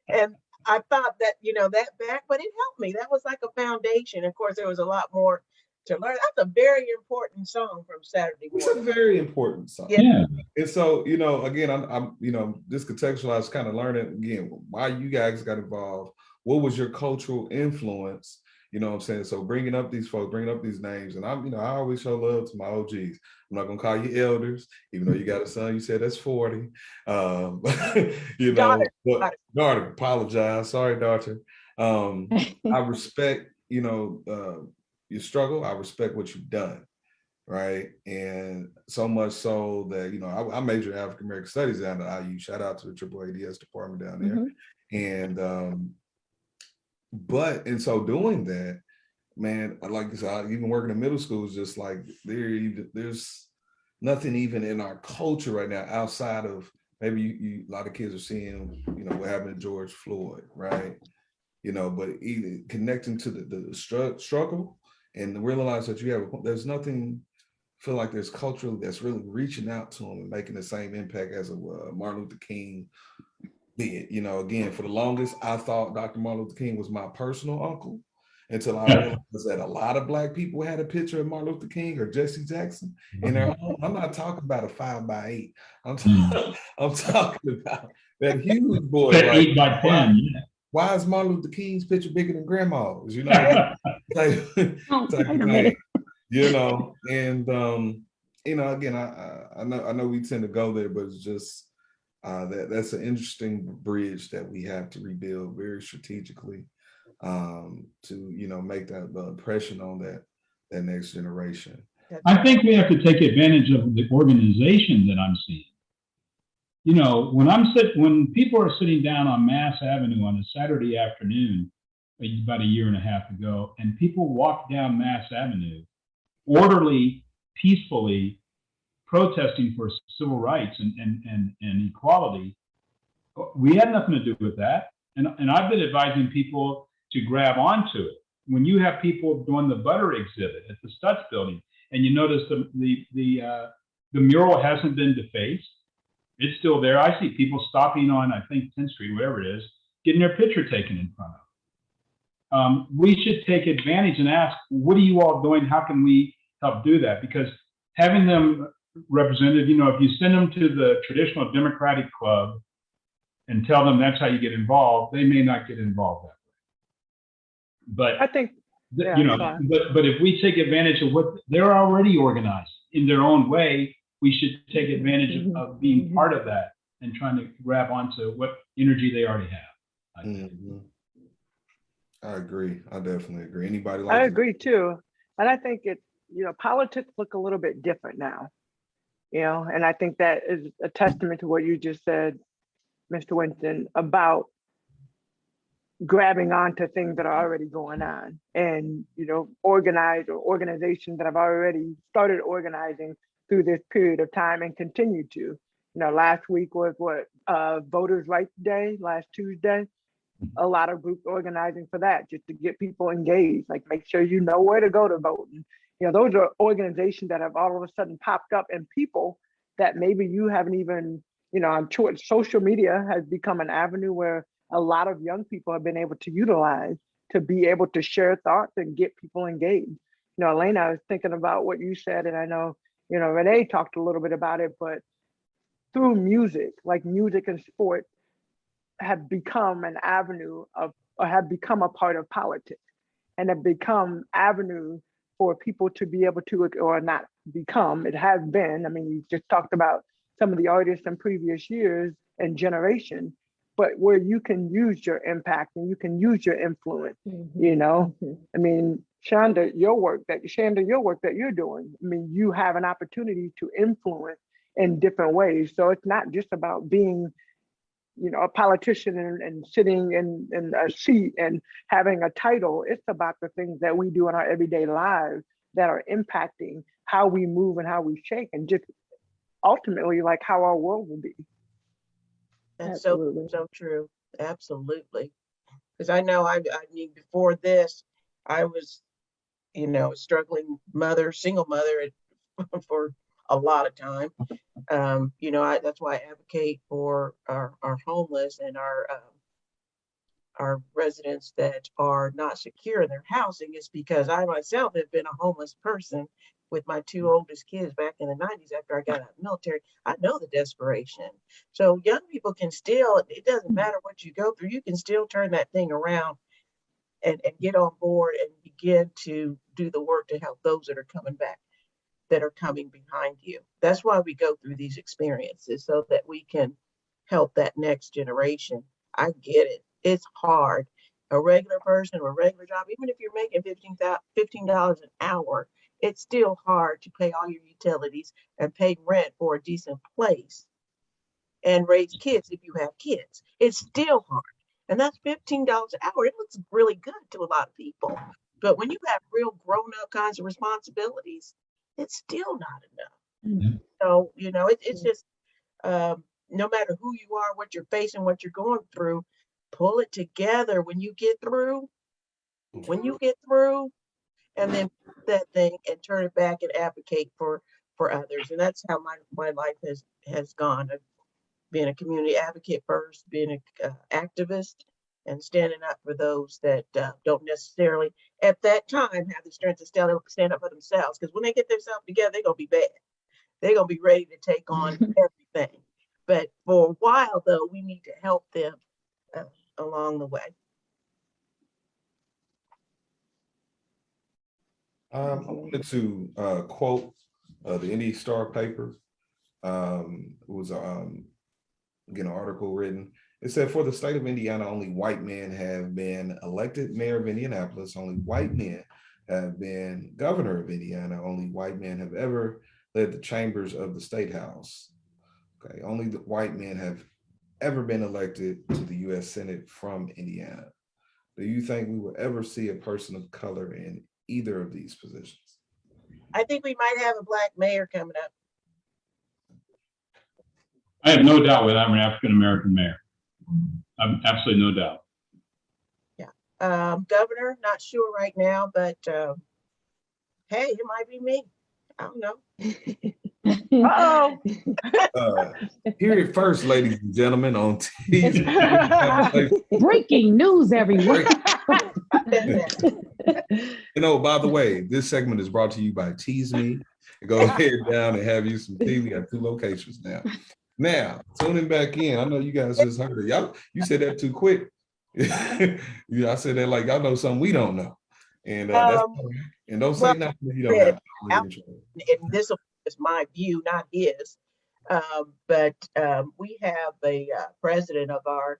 And I thought that, that back, but it helped me. That was like a foundation. Of course, there was a lot more to learn. That's a very important song from Saturday morning.
It's a very important song.
Yeah.
And so, again, I'm just contextualized, kind of learning again why you guys got involved. What was your cultural influence? You know what I'm saying? So bringing up these folks, bringing up these names, and I always show love to my OGs. I'm not gonna call you elders, even though you got a son. You said that's 40.
Daughter.
Daughter, apologize, sorry, daughter. I respect, your struggle. I respect what you've done, right? And so much so that I majored in African American Studies down at IU. Shout out to the AAADS department down there, and. But in so doing that, man, like I said, even working in middle school is just like there's nothing even in our culture right now outside of maybe a lot of kids are seeing, what happened to George Floyd, right? But even connecting to the struggle and realize that there's nothing, feel like there's culturally that's really reaching out to them and making the same impact as a Martin Luther King did. Again, for the longest, I thought Dr. Martin Luther King was my personal uncle until I realized that a lot of Black people had a picture of Martin Luther King or Jesse Jackson in their home. I'm not talking about a 5x8. I'm talking about that huge boy.
That 8x10.
Why is Martin Luther King's picture bigger than grandma's? And again, I know we tend to go there, but it's just that's an interesting bridge that we have to rebuild very strategically to make that impression on that next generation.
I think we have to take advantage of the organization that I'm seeing. When people are sitting down on Mass Avenue on a Saturday afternoon, about a year and a half ago, and people walk down Mass Avenue, orderly, peacefully, protesting for civil rights and equality, we had nothing to do with that. And I've been advising people to grab onto it. When you have people doing the butter exhibit at the Stutz building, and you notice the mural hasn't been defaced, it's still there. I see people stopping on, I think, 10th Street, whatever it is, getting their picture taken in front of. We should take advantage and ask, what are you all doing? How can we help do that? Because having them represented, if you send them to the traditional Democratic club and tell them that's how you get involved, they may not get involved that way. But I think, but if we take advantage of what they're already organized in their own way, we should take advantage of being part of that and trying to grab onto what energy they already have.
I agree. I definitely agree. Anybody like
I agree too. And I think politics look a little bit different now. And I think that is a testament to what you just said, Mr. Winston, about grabbing onto things that are already going on and, organizations that have already started organizing through this period of time and continue to. Last week was Voters' Rights Day, last Tuesday. A lot of groups organizing for that, just to get people engaged, like make sure you know where to go to vote. And, those are organizations that have all of a sudden popped up, and people that maybe you haven't even, I'm sure social media has become an avenue where a lot of young people have been able to utilize to be able to share thoughts and get people engaged. Elena, I was thinking about what you said, and I know, Renee talked a little bit about it, but through music, like music and sport have become an avenue of, or have become a part of politics, and have become avenues for people to be able to, or not become, it has been, I mean, you just talked about some of the artists in previous years and generations, but where you can use your impact and you can use your influence, I mean, Shonda, your work that you're doing, I mean, you have an opportunity to influence in different ways. So it's not just about being, a politician and sitting in a seat and having a title. It's about the things that we do in our everyday lives that are impacting how we move and how we shake, and just ultimately like how our world will be.
That's so true. Absolutely. Because I know I mean, before this, I was, struggling mother, single mother at for a lot of time. You know, that's why I advocate for our homeless and our residents that are not secure in their housing, is because I myself have been a homeless person with my two oldest kids back in the 90s after I got out of the military. I know the desperation. So young people can still, it doesn't matter what you go through, you can still turn that thing around and get on board and begin to do the work to help those that are coming back, that are coming behind you. That's why we go through these experiences, so that we can help that next generation. I get it. It's hard. A regular person with a regular job, even if you're making $15 an hour, it's still hard to pay all your utilities and pay rent for a decent place and raise kids if you have kids. It's still hard. And that's $15 an hour. It looks really good to a lot of people. But when you have real grown-up kinds of responsibilities, it's still not enough.
Mm-hmm.
So, you know, it's just, no matter who you are, what you're facing, what you're going through, pull it together when you get through, and then that thing and turn it back and advocate for others. And that's how my life has gone. I've been a community advocate first, being an activist, and standing up for those that don't necessarily at that time have the strength to stand up for themselves. Because when they get themselves together, they're gonna be bad. They're gonna be ready to take on everything. But for a while, though, we need to help them along the way.
I wanted to quote the Indy Star paper. It was again an article written. It said, for the state of Indiana, only white men have been elected mayor of Indianapolis. Only white men have been governor of Indiana. Only white men have ever led the chambers of the state house. Okay, only the white men have ever been elected to the U.S. Senate from Indiana. Do you think we will ever see a person of color in either of these positions?
I think we might have a Black mayor coming up.
I have no doubt we'll have an African-American mayor. I've absolutely no doubt.
Yeah. Governor, not sure right now, but hey, it might be me. I don't know.
Hear it first, ladies and gentlemen, on TV.
Breaking news, everyone.
You know, by the way, this segment is brought to you by Tease Me. Go ahead down and have you some tea. We got 2 locations now. Now, tuning back in, I know you guys just heard it. Y'all, you said that too quick. I said that like y'all know something we don't know. And that's and don't say nothing if you don't have to.
And this is my view, not his. But we have a president of our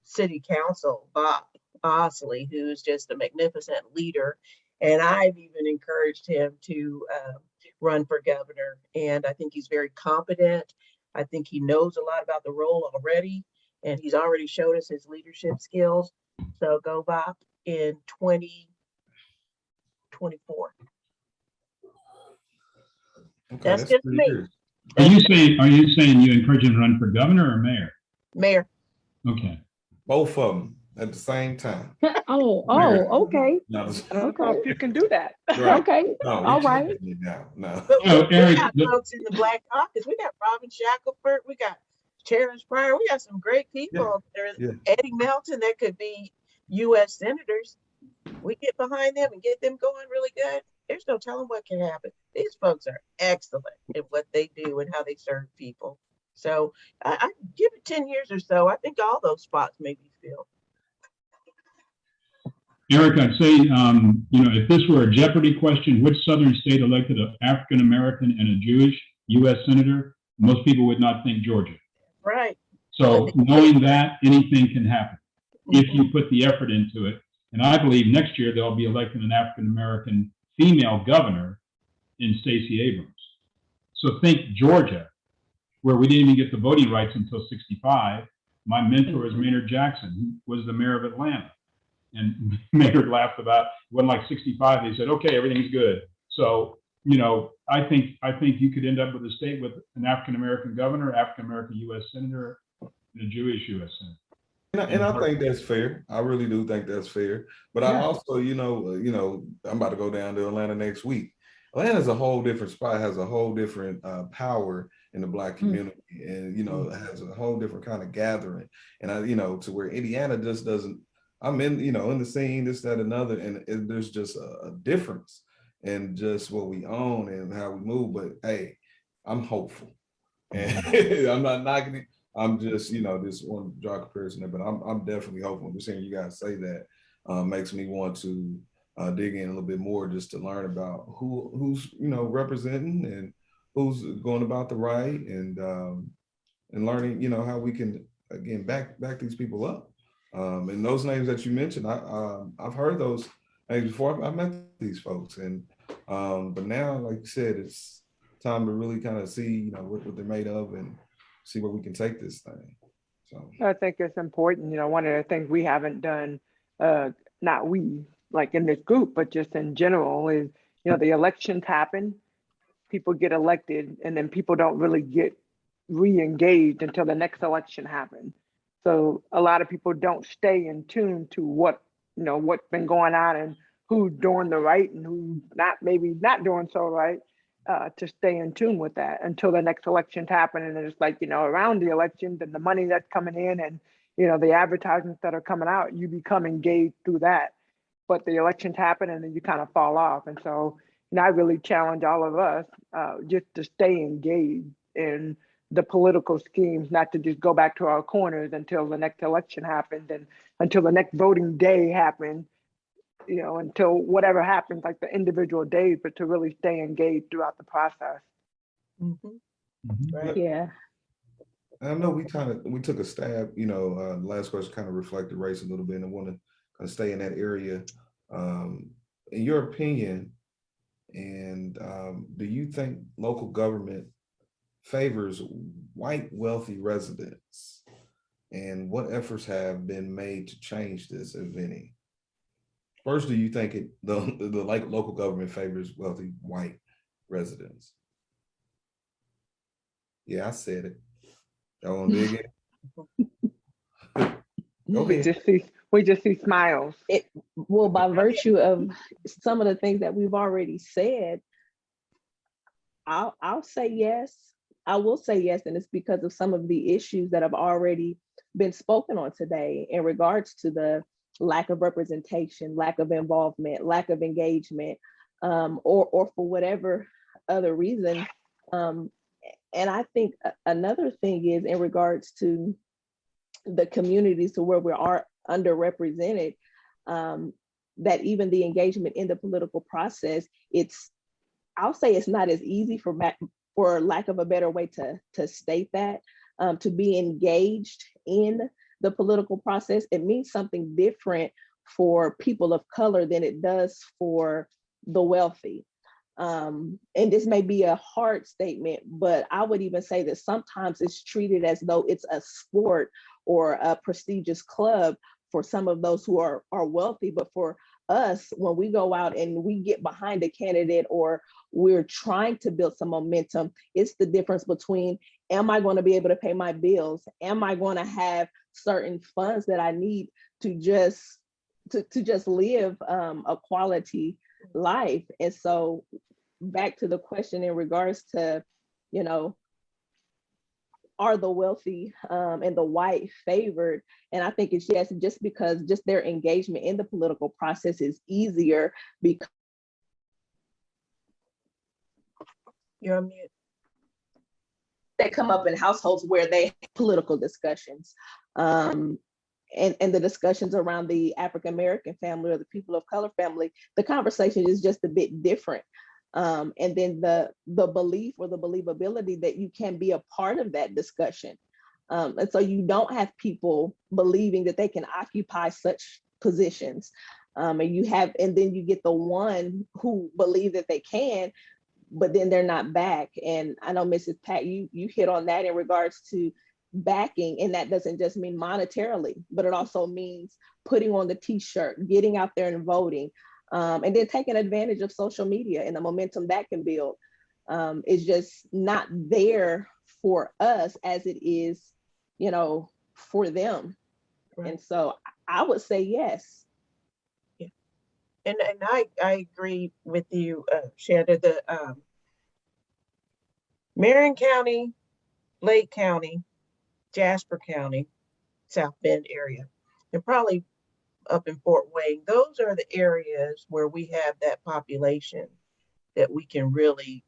city council, Bob Osley, who's just a magnificent leader. And I've even encouraged him to run for governor. And I think he's very competent. I think he knows a lot about the role already. And he's already showed us his leadership skills. So go Bob in 2024.
Okay,
that's just me.
Good. Are you saying you encourage him to run for governor or mayor?
Mayor.
Okay.
Both of them at the same time.
Okay.
No,
Okay, if you can do that.
right.
Okay.
No,
all right.
No.
Eric,
we got folks in the Black Caucus. We got Robin Shackelford. We got Terrence Pryor. We got some great people. There's Eddie Melton that could be U.S. senators. We get behind them and get them going really good. There's no telling what can happen. These folks are excellent at what they do and how they serve people. So I give it 10 years or so. I think all those spots may be filled.
Eric, I'd say, if this were a Jeopardy question, which Southern state elected an African American and a Jewish U.S. senator? Most people would not think Georgia.
Right.
So knowing that, anything can happen if you put the effort into it. And I believe next year they'll be electing an African American female governor in Stacey Abrams. So think Georgia, where we didn't even get the voting rights until 65. My mentor is Maynard Jackson, who was the mayor of Atlanta. And Maynard laughed about, it wasn't like 65. They said, okay, everything's good. So, I think you could end up with a state with an African-American governor, African-American U.S. senator, and a Jewish U.S. senator.
And I think that's fair. I really do think that's fair. But I also, I'm about to go down to Atlanta next week. Atlanta's a whole different spot, has a whole different power in the Black community, and it has a whole different kind of gathering. And to where Indiana just doesn't. I'm in the scene, this, that, another, and there's just a difference in just what we own and how we move. But hey, I'm hopeful, and I'm not knocking it. I'm just just want to draw a comparison there, but I'm definitely hopeful. Just hearing you guys say that makes me want to dig in a little bit more, just to learn about who's representing and who's going about the right, and learning how we can again back these people up. And those names that you mentioned, I've heard those names before. I've met these folks, and but now, like you said, it's time to really kind of see what they're made of and see where we can take this thing. So
I think it's important. One of the things we haven't done, not we like in this group, but just in general, is the elections happen, people get elected, and then people don't really get re-engaged until the next election happens. So a lot of people don't stay in tune to what's been going on and who's doing the right and who's maybe not doing so right, to stay in tune with that until the next elections happen. And it's like, around the elections and the money that's coming in and, the advertisements that are coming out, you become engaged through that. But the elections happen and then you kind of fall off. And so, I really challenge all of us just to stay engaged in the political schemes, not to just go back to our corners until the next election happens and until the next voting day happens, until whatever happens, like the individual days, but to really stay engaged throughout the process.
Right.
Yeah.
I know we took a stab, the last question kind of reflected race a little bit, and I want to kind of stay in that area. In your opinion, and do you think local government favors white wealthy residents? And what efforts have been made to change this, if any? First, do you think the local government favors wealthy white residents? Yeah, I said it. Y'all want to dig in? Go ahead.
We just see smiles.
Well, by virtue of some of the things that we've already said, I'll say yes. I will say yes, and it's because of some of the issues that have already been spoken on today in regards to the lack of representation, lack of involvement, lack of engagement, or for whatever other reason. And I think another thing is in regards to the communities to where we are underrepresented, that even the engagement in the political process, I'll say it's not as easy for lack of a better way to state that, to be engaged in the political process. It means something different for people of color than it does for the wealthy. And this may be a hard statement, but I would even say that sometimes it's treated as though it's a sport or a prestigious club for some of those who are wealthy. But for us, when we go out and we get behind a candidate or we're trying to build some momentum, it's the difference between, am I going to be able to pay my bills? Am I going to have certain funds that I need to just live a quality life? And so back to the question in regards to, are the wealthy and the white favored? And I think it's yes, just because just their engagement in the political process is easier because
you're on mute.
They come up in households where they have political discussions. And the discussions around the African-American family or the people of color family, the conversation is just a bit different. And then the belief or the believability that you can be a part of that discussion. And so you don't have people believing that they can occupy such positions. And then you get the one who believe that they can, but then they're not back. And I know Mrs. Pat, you hit on that in regards to backing, and that doesn't just mean monetarily, but it also means putting on the t-shirt, getting out there and voting. And then taking advantage of social media and the momentum that can build is just not there for us as it is, for them. Right. And so I would say yes.
Yeah. And I agree with you, Shanda. The Marion County, Lake County, Jasper County, South Bend area, and probably up in Fort Wayne, those are the areas where we have that population that we can really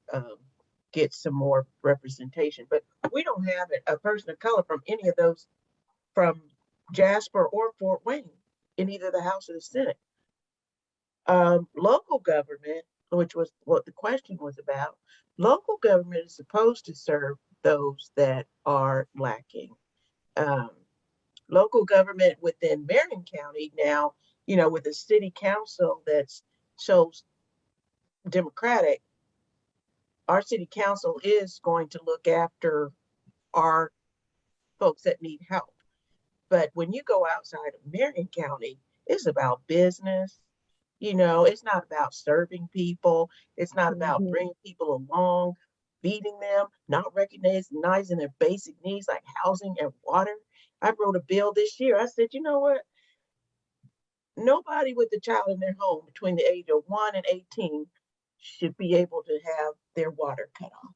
get some more representation. But we don't have a person of color from any of those, from Jasper or Fort Wayne, in either the House or the Senate. Local government, which was what the question was about, local government is supposed to serve those that are lacking. Local government within Marion County now, with a city council that's so Democratic, our city council is going to look after our folks that need help. But when you go outside of Marion County, it's about business. It's not about serving people. It's not about bringing people along, feeding them, not recognizing their basic needs like housing and water. I wrote a bill this year. I said, you know what? Nobody with a child in their home between the age of 1 and 18 should be able to have their water cut off.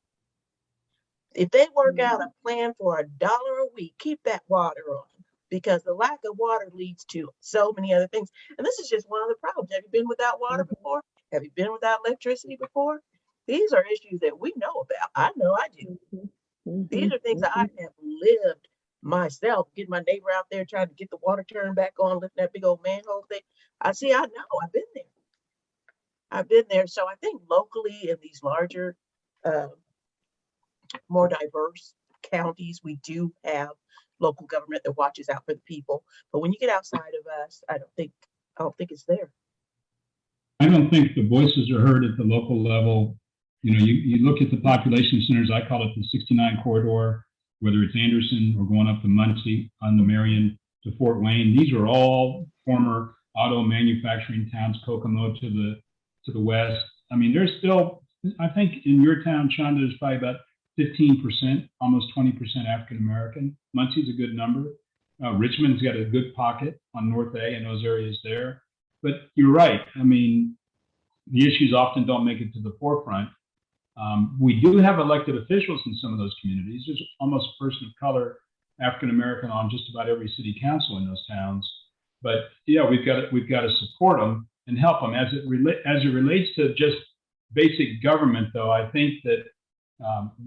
If they work out a plan for $1 a week, keep that water on, because the lack of water leads to so many other things. And this is just one of the problems. Have you been without water before? Have you been without electricity before? These are issues that we know about. I know I do. These are things that I have lived myself, getting my neighbor out there trying to get the water turned back on, lifting that big old manhole thing. I know, I've been there. So I think locally in these larger, more diverse counties, we do have local government that watches out for the people. But when you get outside of us, I don't think it's there.
I don't think the voices are heard at the local level. You look at the population centers, I call it the 69 corridor, whether it's Anderson or going up to Muncie on the Marion to Fort Wayne. These are all former auto manufacturing towns, Kokomo to the west. I mean, there's still, I think in your town, Shanda, there's probably about 15%, almost 20% African-American. Muncie's a good number. Richmond's got a good pocket on North A and those areas there. But you're right. I mean, the issues often don't make it to the forefront. We do have elected officials in some of those communities. There's almost a person of color, African-American, on just about every city council in those towns. But yeah, we've got to support them and help them. As it relates to just basic government, though, I think that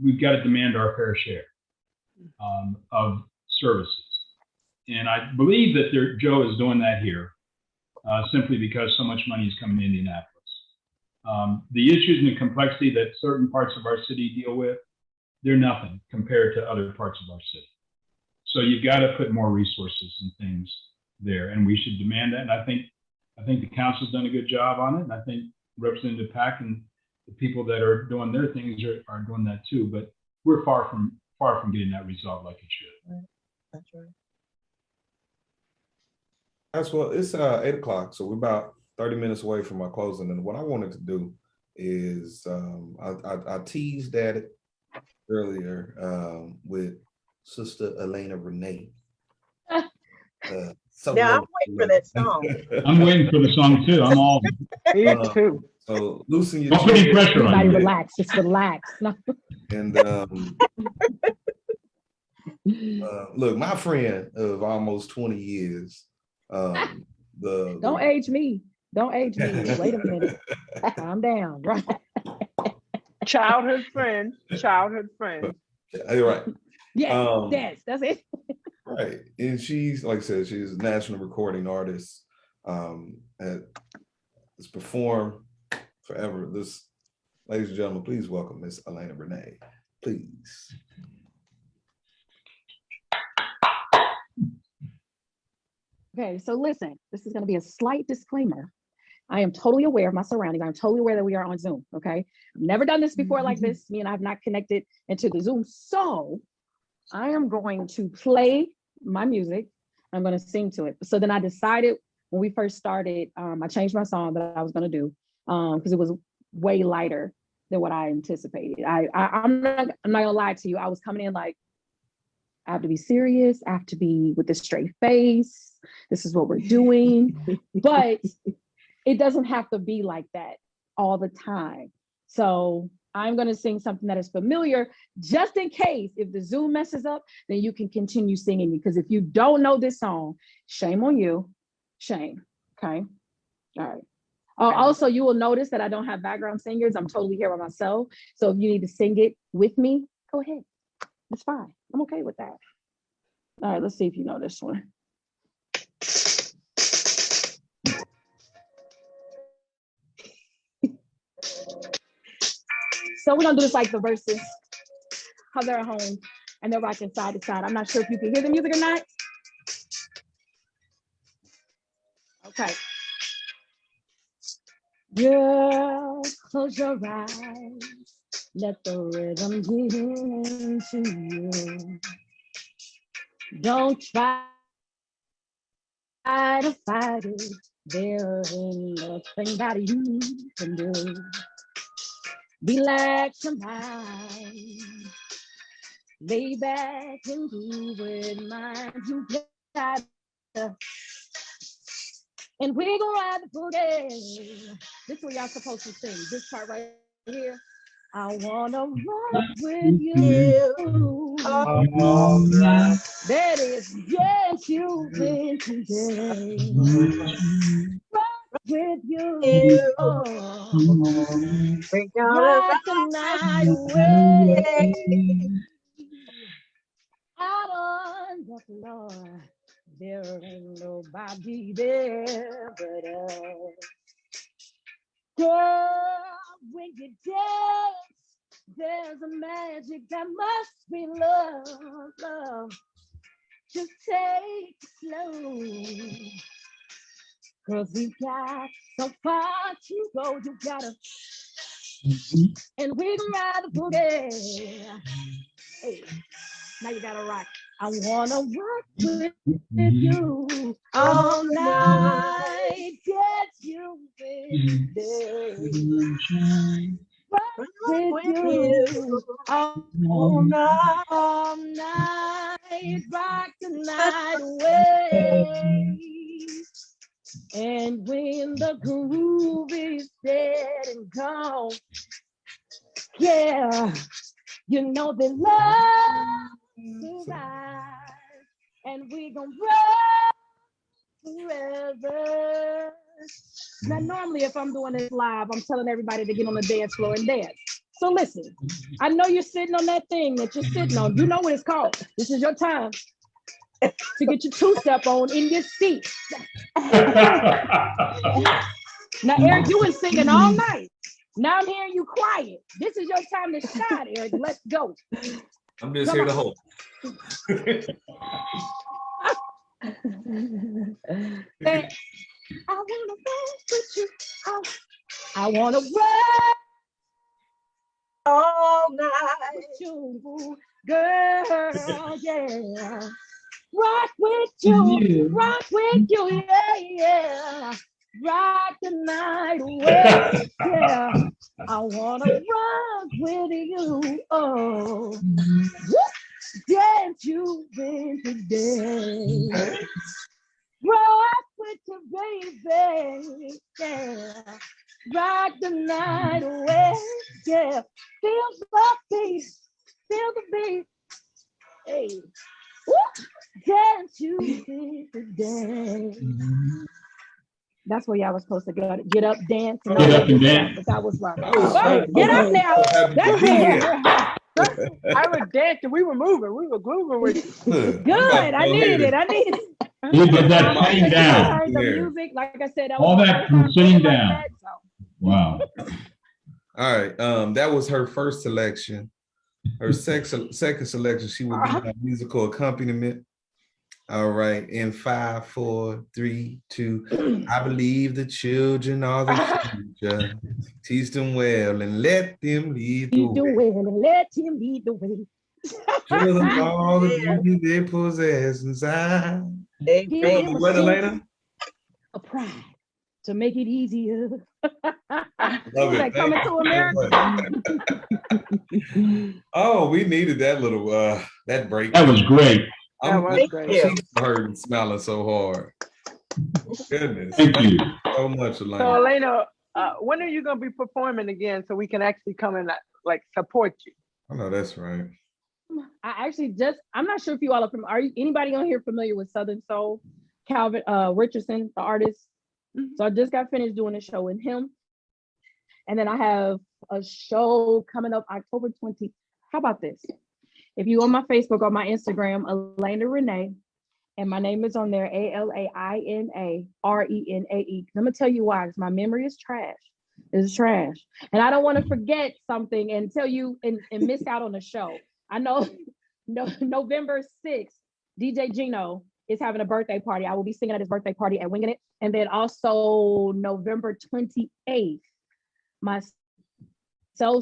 we've got to demand our fair share of services. And I believe that Joe is doing that here simply because so much money is coming to Indianapolis. The issues and the complexity that certain parts of our city deal with, they're nothing compared to other parts of our city. So you've got to put more resources and things there, and we should demand that. And I think the council's done a good job on it. And I think Representative Pack and the people that are doing their things are doing that too. But we're far from getting that resolved like it should.
Right. That's right.
That's well. It's 8 o'clock, so we're about 30 minutes away from our closing. And what I wanted to do is I teased at it earlier with Sister Elena Renee.
Yeah, I'm waiting for that song.
I'm waiting for the song too. I'm all.
Me too.
So loosen your
Don't put any pressure on
Everybody
you.
relax, just relax. No.
And look, my friend of almost 20 years.
Don't age me. Don't age me. Wait a minute. Calm down. Right.
Childhood friend.
You're right.
Yes, that's it.
Right. And she's, like I said, she's a national recording artist. Has performed forever. This, ladies and gentlemen, please welcome Miss Elena Renee. Please.
Okay, so listen, this is going to be a slight disclaimer. I am totally aware of my surroundings. I'm totally aware that we are on Zoom, okay? I've never done this before like this. Me and I have not connected into the Zoom. So I am going to play my music. I'm going to sing to it. So then I decided when we first started, I changed my song that I was going to do because it was way lighter than what I anticipated. I'm not going to lie to you. I was coming in like, I have to be serious. I have to be with a straight face. This is what we're doing. But it doesn't have to be like that all the time. So I'm going to sing something that is familiar, just in case if the Zoom messes up, then you can continue singing, because if you don't know this song, shame on you. Shame. Okay. All right. Also, you will notice that I don't have background singers. I'm totally here by myself. So if you need to sing it with me, go ahead. It's fine. I'm okay with that. All right, let's see if you know this one. So we're gonna do this like the verses, how they're at home and they're rocking side to side. I'm not sure if you can hear the music or not. Okay. Girl, close your eyes. Let the rhythm get into you. Don't try to fight it. There ain't nothing that you can do. Relax your mind. Lay back and do it, mind. You got to. And we're gonna ride the boogie. This is what y'all supposed to sing. This part right here. I wanna rock with you.
All night.
That is, yes, you win today. Rock with you. Oh.
We're gonna
Rock
rock
the night away. Out on the floor. There ain't nobody there but us. Girl, when you dance, there's a magic that must be love, love. Just take it slow. Cause we've got so far to go, you gotta. And we can ride the boogie. Hey, now you gotta rock. I wanna rock with you all night. Get you with day. Rock with you all night. All night. Rock the night away. And when the groove is dead and gone, yeah, you know that love survives. And we gon' rock forever. Now, normally, if I'm doing this live, I'm telling everybody to get on the dance floor and dance. So listen, I know you're sitting on that thing that you're sitting on. You know what it's called. This is your time to get your two-step on in your seat. Now, Eric, you been singing all night. Now I'm hearing you quiet. This is your time to shine, Eric. Let's go.
I'm just here to hold.
Hey, I wanna rock with you. I wanna rock
all night.
with you, girl. Yeah. Rock with you. Rock with you. Yeah, yeah. Rock the night away. Yeah. I wanna rock with you. Oh. Dance you in today. Rock with you, baby. Yeah. Rock the night away. Yeah. Feel the beat. Feel the beat. Hey. Woo. Dance you in today. That's where y'all was supposed to go. Get up, dance, and all that. But that was wrong. Get up now. That's it.
I was dancing. We were moving. We were grooving with you.
Good. I needed it.
You did that sitting down.
I heard the music. Like I said,
All that from sitting down.
Like that, so.
Wow.
All right. That was her first selection. Her second selection, she will be my musical accompaniment. All right. In 5, 4, 3, 2. I believe the children are the future. Teach them well and let them lead the way.
And let him lead the way.
Show them all the beauty they possess inside.
Amen.
What, Elena?
A pride to make it easier.
Love it.
Coming to America.
Oh, we needed that little that break.
That was great.
I'm
That was great.
She's hurt and smiling so hard. Goodness.
Thank you.
So much,
So
Elena.
Elena, when are you gonna be performing again so we can actually come and like support you?
I know that's right.
I actually I'm not sure if you all are from, anybody on here familiar with Southern Soul? Calvin Richardson, the artist. So I just got finished doing a show with him. And then I have a show coming up October 20th. How about this? If you on my Facebook or my Instagram, Elena Renee, and my name is on there, ALAINARENAE. I'm gonna tell you why, because my memory is trash. It's trash. And I don't want to forget something and tell you and miss out on the show. I know November 6th, DJ Gino is having a birthday party. I will be singing at his birthday party at Winging It. And then also November 28th, myself,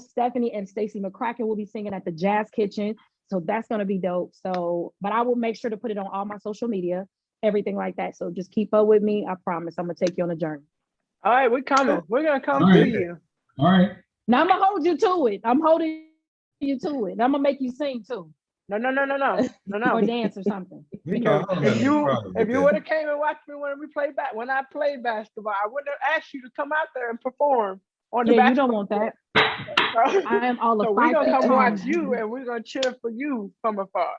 Stephanie, and Stacey McCracken will be singing at the Jazz Kitchen. So that's going to be dope. So, but I will make sure to put it on all my social media, everything like that. So just keep up with me. I promise I'm going to take you on a journey.
All right, we're coming. We're going to come
All
to
right.
you.
All right.
Now I'm going to hold you to it. I'm holding you to it. I'm going to make you sing too.
No.
Or dance or something.
We know, I don't have
If
no
you
problem with that.
would have came and watched me when I played basketball, I wouldn't have asked you to come out there and perform on the
Yeah, you
basketball.
don't want that.
So,
I am all
so
of
we're
5
gonna
feet
come
tall.
watch you and we're gonna cheer for you from afar.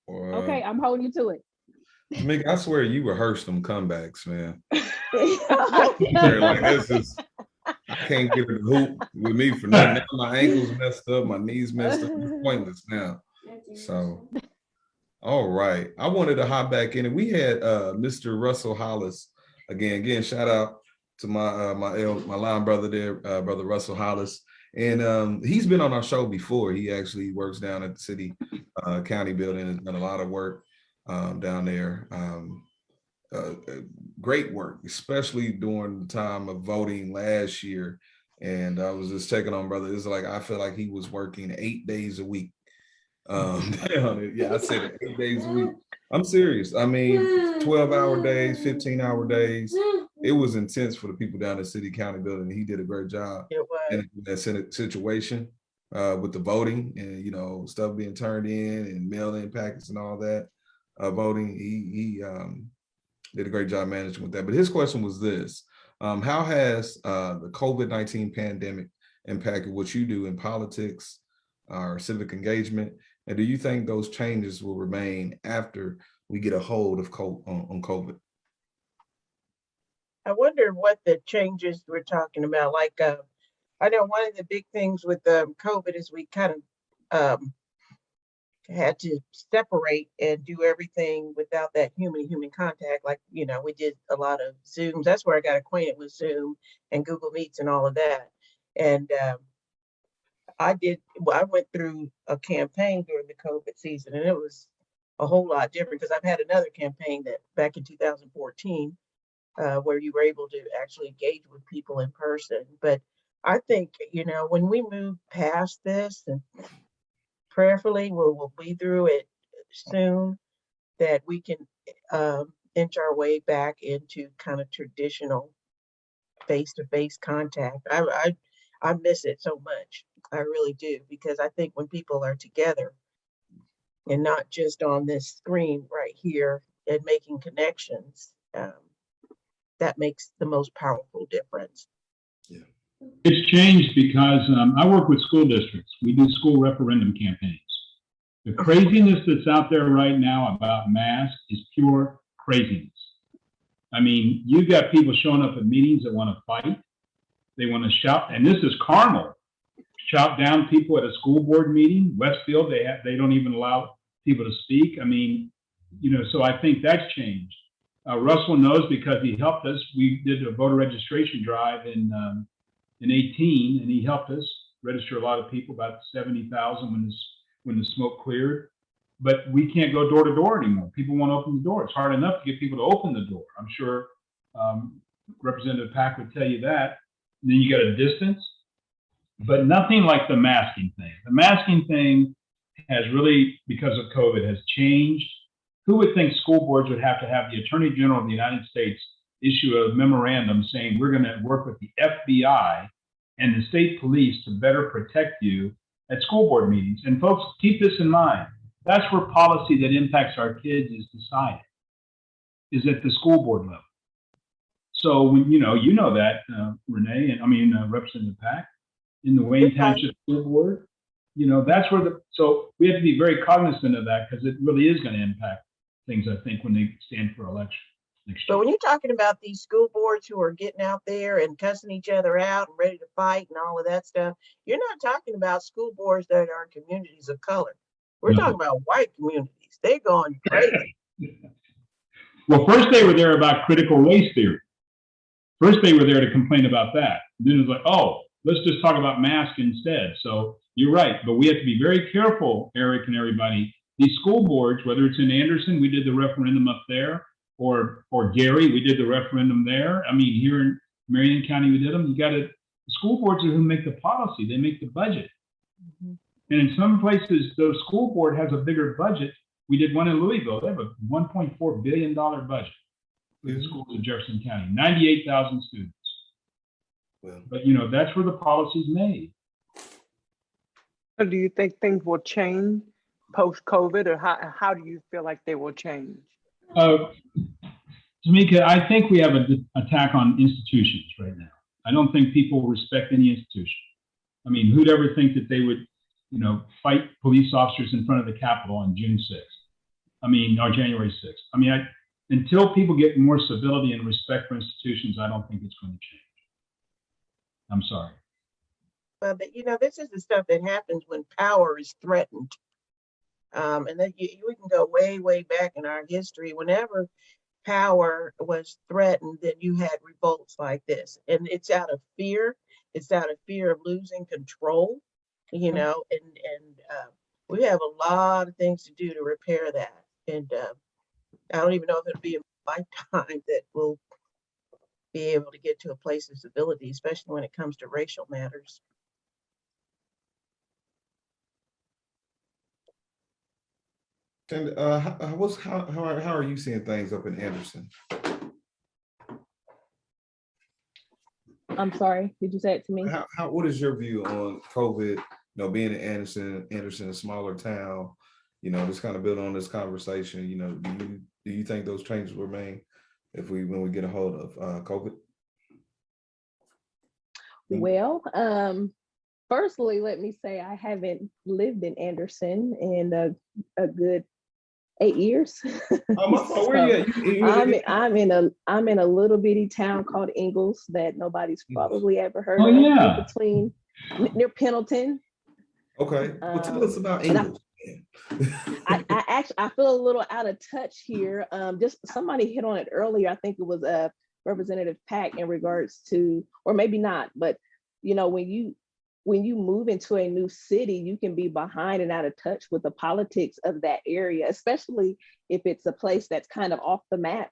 Or,
Okay, I'm holding you to it.
Tamika, I swear you rehearsed them comebacks, man.
Yeah.
Like this is, I can't get in the hoop with me for nothing. Now my ankles messed up, my knees messed up. It's pointless now. So, all right. I wanted to hop back in, and we had Mr. Russell Hollis again. Shout out to my line brother there, brother Russell Hollis, and he's been on our show before. He actually works down at the city county building. Has done a lot of work down there. Great work, especially during the time of voting last year. And I was just checking on brother. It's like I feel like he was working 8 days a week. Yeah, I said it, 8 days a week. I'm serious. I mean, 12-hour days, 15-hour days. It was intense for the people down at City County building. He did a great job in that situation with the voting and stuff being turned in and mail-in packets and all that. Voting, he did a great job managing with that. But his question was this: how has the COVID-19 pandemic impacted what you do in politics or civic engagement? And do you think those changes will remain after we get a hold of on COVID?
I wonder what the changes we're talking about. Like, I know one of the big things with COVID is we kind of had to separate and do everything without that human contact. Like, we did a lot of Zooms. That's where I got acquainted with Zoom and Google Meets and all of that. And I went through a campaign during the COVID season, and it was a whole lot different because I've had another campaign that back in 2014 where you were able to actually engage with people in person. But I think, when we move past this, and prayerfully we'll be through it soon, that we can inch our way back into kind of traditional face-to-face contact. I miss it so much. I really do, because I think when people are together and not just on this screen right here and making connections, that makes the most powerful difference.
Yeah.
It's changed because I work with school districts. We do school referendum campaigns. The craziness that's out there right now about masks is pure craziness. I mean, you've got people showing up at meetings that want to fight. They want to shout, and this is carnal. Shout down people at a school board meeting. Westfield, they don't even allow people to speak. I mean, so I think that's changed. Russell knows because he helped us. We did a voter registration drive in 18, and he helped us register a lot of people, about 70,000 when the smoke cleared. But we can't go door to door anymore. People won't open the door. It's hard enough to get people to open the door. I'm sure Representative Pack would tell you that. And then you got a distance, but nothing like the masking thing. The masking thing has really, because of COVID, has changed. Who would think school boards would have to have the Attorney General of the United States issue a memorandum saying we're going to work with the FBI and the state police to better protect you at school board meetings? And folks, keep this in mind. That's where policy that impacts our kids is decided. is at the school board level. So when you know that Renee, and I mean Representative Pack, in the Wayne Township School Board, that's where so we have to be very cognizant of that, because it really is going to impact things, I think, when they stand for election next year.
But when you're talking about these school boards who are getting out there and cussing each other out and ready to fight and all of that stuff, you're not talking about school boards that are in communities of color. We're talking about white communities. They're going crazy.
Well, first they were there about critical race theory. First they were there to complain about that. Then it was like, oh, let's just talk about masks instead. So you're right, but we have to be very careful, Eric and everybody. These school boards, whether it's in Anderson, we did the referendum up there, or Gary, we did the referendum there. I mean, here in Marion County, we did them. The school boards are who make the policy. They make the budget. Mm-hmm. And in some places, the school board has a bigger budget. We did one in Louisville. They have a $1.4 billion budget for the schools in Jefferson County, 98,000 students. Well, but that's where the policy's made.
So do you think things will change post-COVID, or how do you feel like they will change?
Tamika, I think we have an attack on institutions right now. I don't think people respect any institution. I mean, who'd ever think that they would, fight police officers in front of the Capitol on June 6th? I mean, or January 6th. I mean, until people get more civility and respect for institutions, I don't think it's going to change. I'm sorry.
But this is the stuff that happens when power is threatened. And then we can go way, way back in our history. Whenever power was threatened, then you had revolts like this. And it's out of fear. It's out of fear of losing control, and we have a lot of things to do to repair that. And I don't even know if it'll be a lifetime that we'll be able to get to a place of civility, especially when it comes to racial matters.
And how are you seeing things up in Anderson?
I'm sorry, did you say it to me?
What is your view on COVID? Being in Anderson, a smaller town, just kind of build on this conversation. Do you think those changes will remain when we get a hold of COVID?
Well, firstly, let me say I haven't lived in Anderson in a good 8 years.
Oh, my fault. Where you at?
I'm in a little bitty town called Ingalls that nobody's probably ever heard of.
Yeah.
Near Pendleton.
Okay. Well, tell us about Ingalls.
I feel a little out of touch here. Just somebody hit on it earlier. I think it was Representative Pack in regards to, or maybe not, but when you move into a new city, you can be behind and out of touch with the politics of that area, especially if it's a place that's kind of off the map.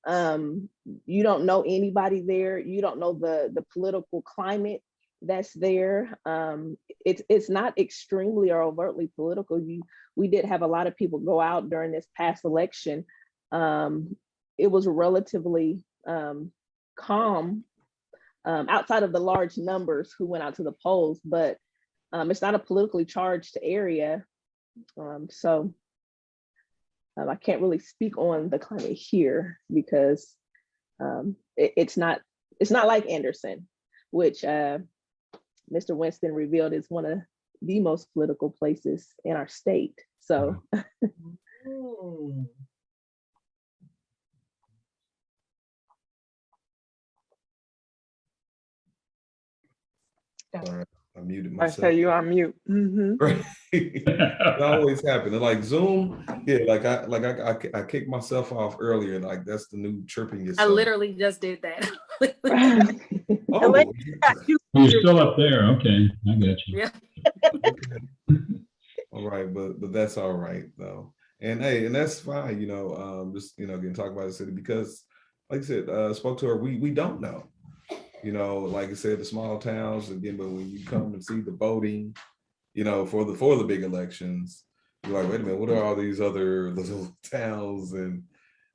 You don't know anybody there. You don't know the political climate that's there. It's not extremely or overtly political. We did have a lot of people go out during this past election. It was relatively calm. Outside of the large numbers who went out to the polls, but it's not a politically charged area. So I can't really speak on the climate here because it's not like Anderson, which Mr. Winston revealed is one of the most political places in our state. So.
Sorry, I muted myself.
I say you on mute. Mm-hmm.
Right. It always happens. Like Zoom, yeah. I kicked myself off earlier. Like that's the new chirping yourself.
I literally just did that.
Oh,
you're still up there. Okay, I got you.
Yeah.
Okay. All right, but that's all right though. And hey, and that's fine. Just again, talk about the city because, like I said, spoke to her. We don't know. Like I said, the small towns again, but when you come and see the voting, for the big elections, you're like, wait a minute, what are all these other little towns and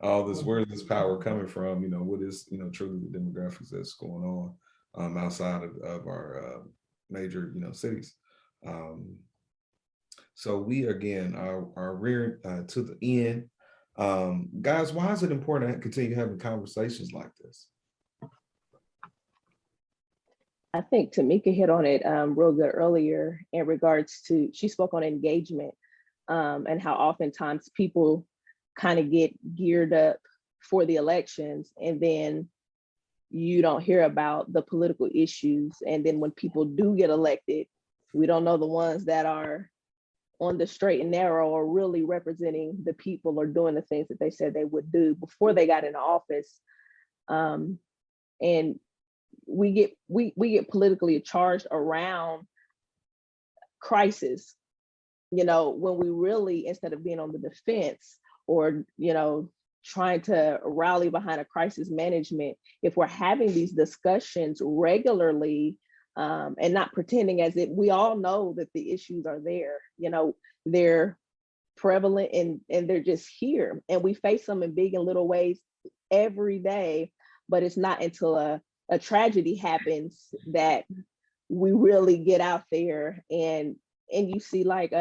all this? Where is this power coming from? What is truly the demographics that's going on outside of our major cities. So we again are rearing to the end. Guys, why is it important to continue having conversations like this?
I think Tamika hit on it real good earlier in regards to, she spoke on engagement and how oftentimes people kind of get geared up for the elections, and then you don't hear about the political issues. And then when people do get elected, we don't know the ones that are on the straight and narrow or really representing the people or doing the things that they said they would do before they got into office. And we get politically charged around crisis, you know, when we really, instead of being on the defense or, you know, trying to rally behind a crisis management, if we're having these discussions regularly and not pretending as if we all know that the issues are there, you know, they're prevalent and they're just here, and we face them in big and little ways every day. But it's not until a tragedy happens that we really get out there and you see, like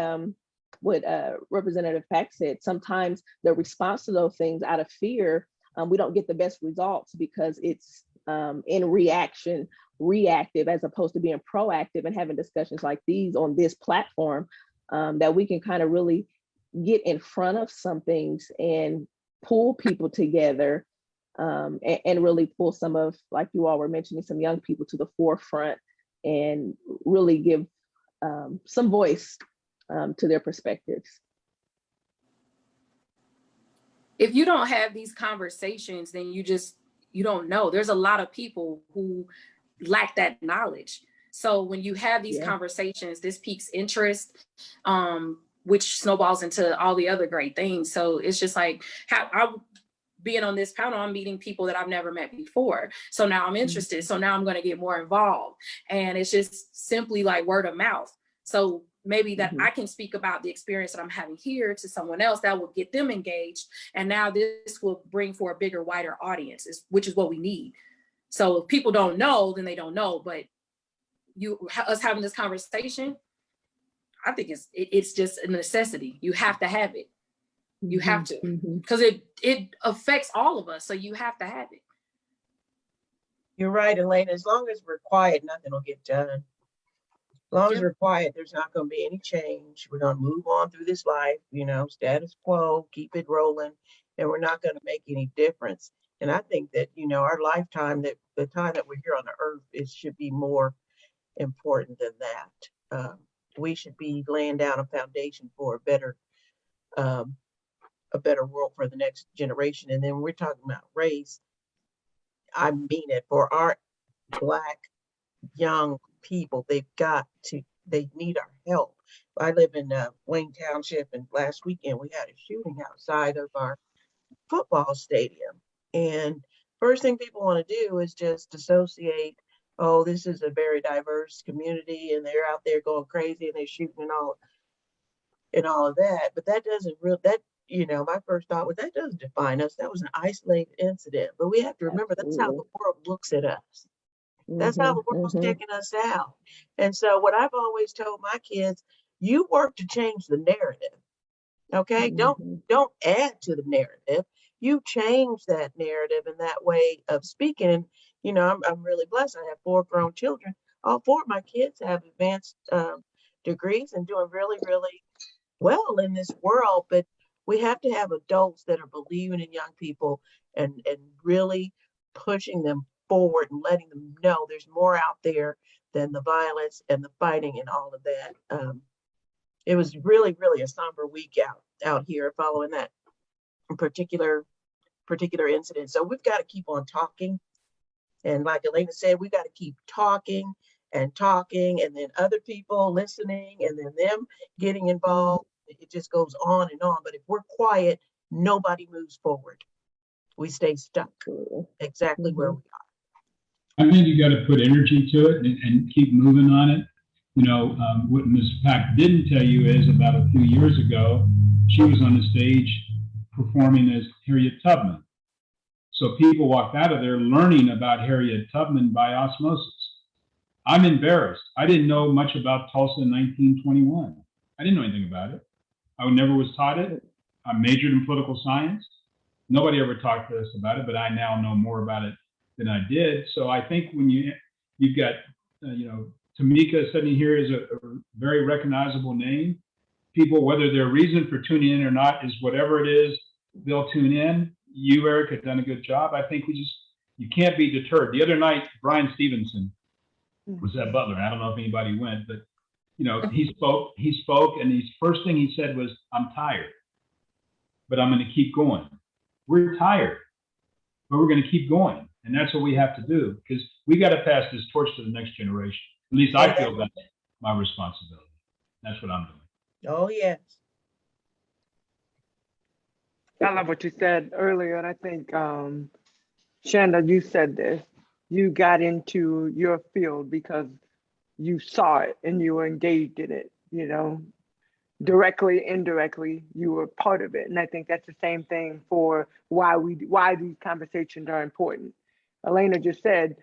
what Representative Pack said, sometimes the response to those things out of fear, we don't get the best results because it's in reactive as opposed to being proactive and having discussions like these on this platform, that we can kind of really get in front of some things and pull people together, and really pull some of, like you all were mentioning, some young people to the forefront and really give some voice to their perspectives.
If you don't have these conversations, then you don't know. There's a lot of people who lack that knowledge. So when you have these conversations, this piques interest, which snowballs into all the other great things. So it's just like how I'm being on this panel, I'm meeting people that I've never met before. So now I'm interested. So now I'm going to get more involved. And it's just simply like word of mouth. So maybe that I can speak about the experience that I'm having here to someone else that will get them engaged. And now this will bring for a bigger, wider audience, which is what we need. So if people don't know, then they don't know. But us having this conversation, I think it's just a necessity. You have to have it. You have to, because it affects all of us. So you have to have it.
You're right, Elaine. As long as we're quiet, nothing will get done. As long as we're quiet, there's not going to be any change. We're going to move on through this life, you know, status quo, keep it rolling, and we're not going to make any difference. And I think that, you know, our lifetime, that the time that we're here on the earth, it should be more important than that. We should be laying down a foundation for a better world for the next generation. And then we're talking about race. I mean it, for our Black young people, they need our help. I live in Wayne Township, and last weekend we had a shooting outside of our football stadium. And first thing people want to do is just associate, oh, this is a very diverse community and they're out there going crazy and they're shooting and all of that. But that doesn't you know, my first thought was that doesn't define us. That was an isolated incident. But we have to remember that's how the world looks at us. That's how the world's checking us out. And so what I've always told my kids, you work to change the narrative. Okay, don't add to the narrative. You change that narrative and that way of speaking. And you know, I'm really blessed. I have 4 grown children. All 4 of my kids have advanced degrees and doing really, really well in this world. But we have to have adults that are believing in young people and really pushing them forward and letting them know there's more out there than the violence and the fighting and all of that. It was really, really a somber week out here following that particular incident. So we've got to keep on talking. And like Elena said, we got to keep talking, and then other people listening, and then them getting involved. It just goes on and on. But if we're quiet, nobody moves forward. We stay stuck exactly where we are.
I think you got to put energy to it and keep moving on it. You know, what Ms. Pack didn't tell you is about a few years ago, she was on the stage performing as Harriet Tubman. So people walked out of there learning about Harriet Tubman by osmosis. I'm embarrassed. I didn't know much about Tulsa in 1921. I didn't know anything about it. I never was taught it. I majored in political science. Nobody ever talked to us about it, but I now know more about it than I did. So I think when you've got, Tamika sitting here is a very recognizable name. People, whether their reason for tuning in or not is whatever it is, they'll tune in. You, Eric, have done a good job. I think you can't be deterred. The other night, Brian Stevenson was at Butler. I don't know if anybody went, but he spoke, and the first thing he said was, "I'm tired, but I'm going to keep going." We're tired, but we're going to keep going. And that's what we have to do, because we got to pass this torch to the next generation. At least I feel that's my responsibility. That's what I'm doing.
Oh, yes.
I love what you said earlier. And I think, Shanda, you said this. You got into your field because you saw it and you were engaged in it, directly, indirectly, you were part of it. And I think that's the same thing for why these conversations are important. Elena just said,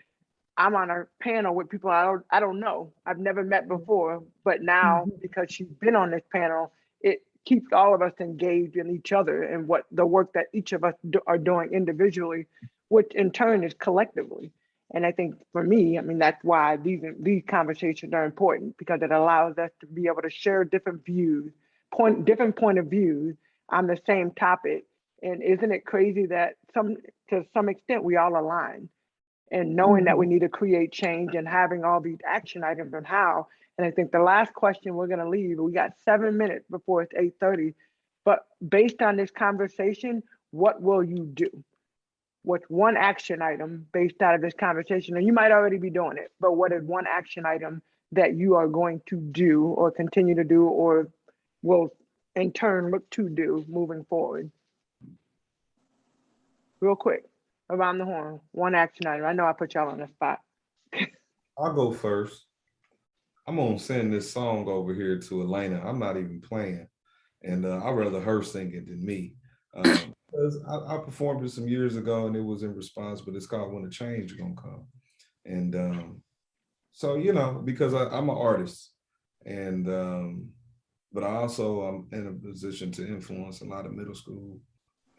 I'm on a panel with people I don't know. I've never met before, but now because she's been on this panel, it keeps all of us engaged in each other and what the work that each of us are doing individually, which in turn is collectively. And I think for me, that's why these conversations are important, because it allows us to be able to share different views, different point of views on the same topic. And isn't it crazy that to some extent we all align, and knowing that we need to create change and having all these action items on how. And I think the last question we're going to leave, we got 7 minutes before it's 8:30, but based on this conversation, what will you do? What's one action item based out of this conversation? And you might already be doing it, but what is one action item that you are going to do or continue to do or will in turn look to do moving forward? Real quick, around the horn, one action item. I know I put y'all on the spot.
I'll go first. I'm gonna send this song over here to Elena. I'm not even playing. And I'd rather her sing it than me. Because I performed it some years ago and it was in response, but it's called When the Change is Gonna Come. And so, because I'm an artist, and but I also am in a position to influence a lot of middle school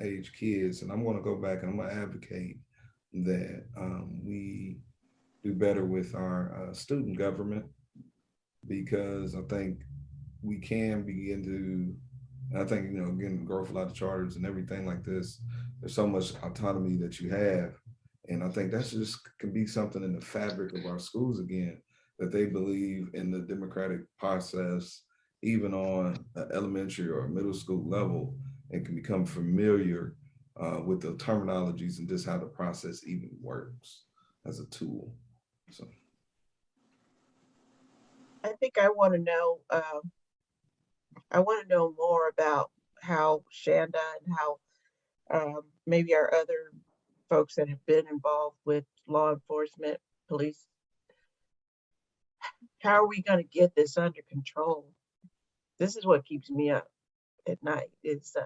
age kids. And I'm gonna go back and I'm gonna advocate that we do better with our student government, because I think we can begin to, and I think, again, growth, a lot of charters and everything like this, there's so much autonomy that you have. And I think that's just can be something in the fabric of our schools again, that they believe in the democratic process, even on an elementary or middle school level, and can become familiar with the terminologies and just how the process even works as a tool. So
I think I want to know, more about how Shanda and how maybe our other folks that have been involved with law enforcement, police, how are we going to get this under control? This is what keeps me up at night, is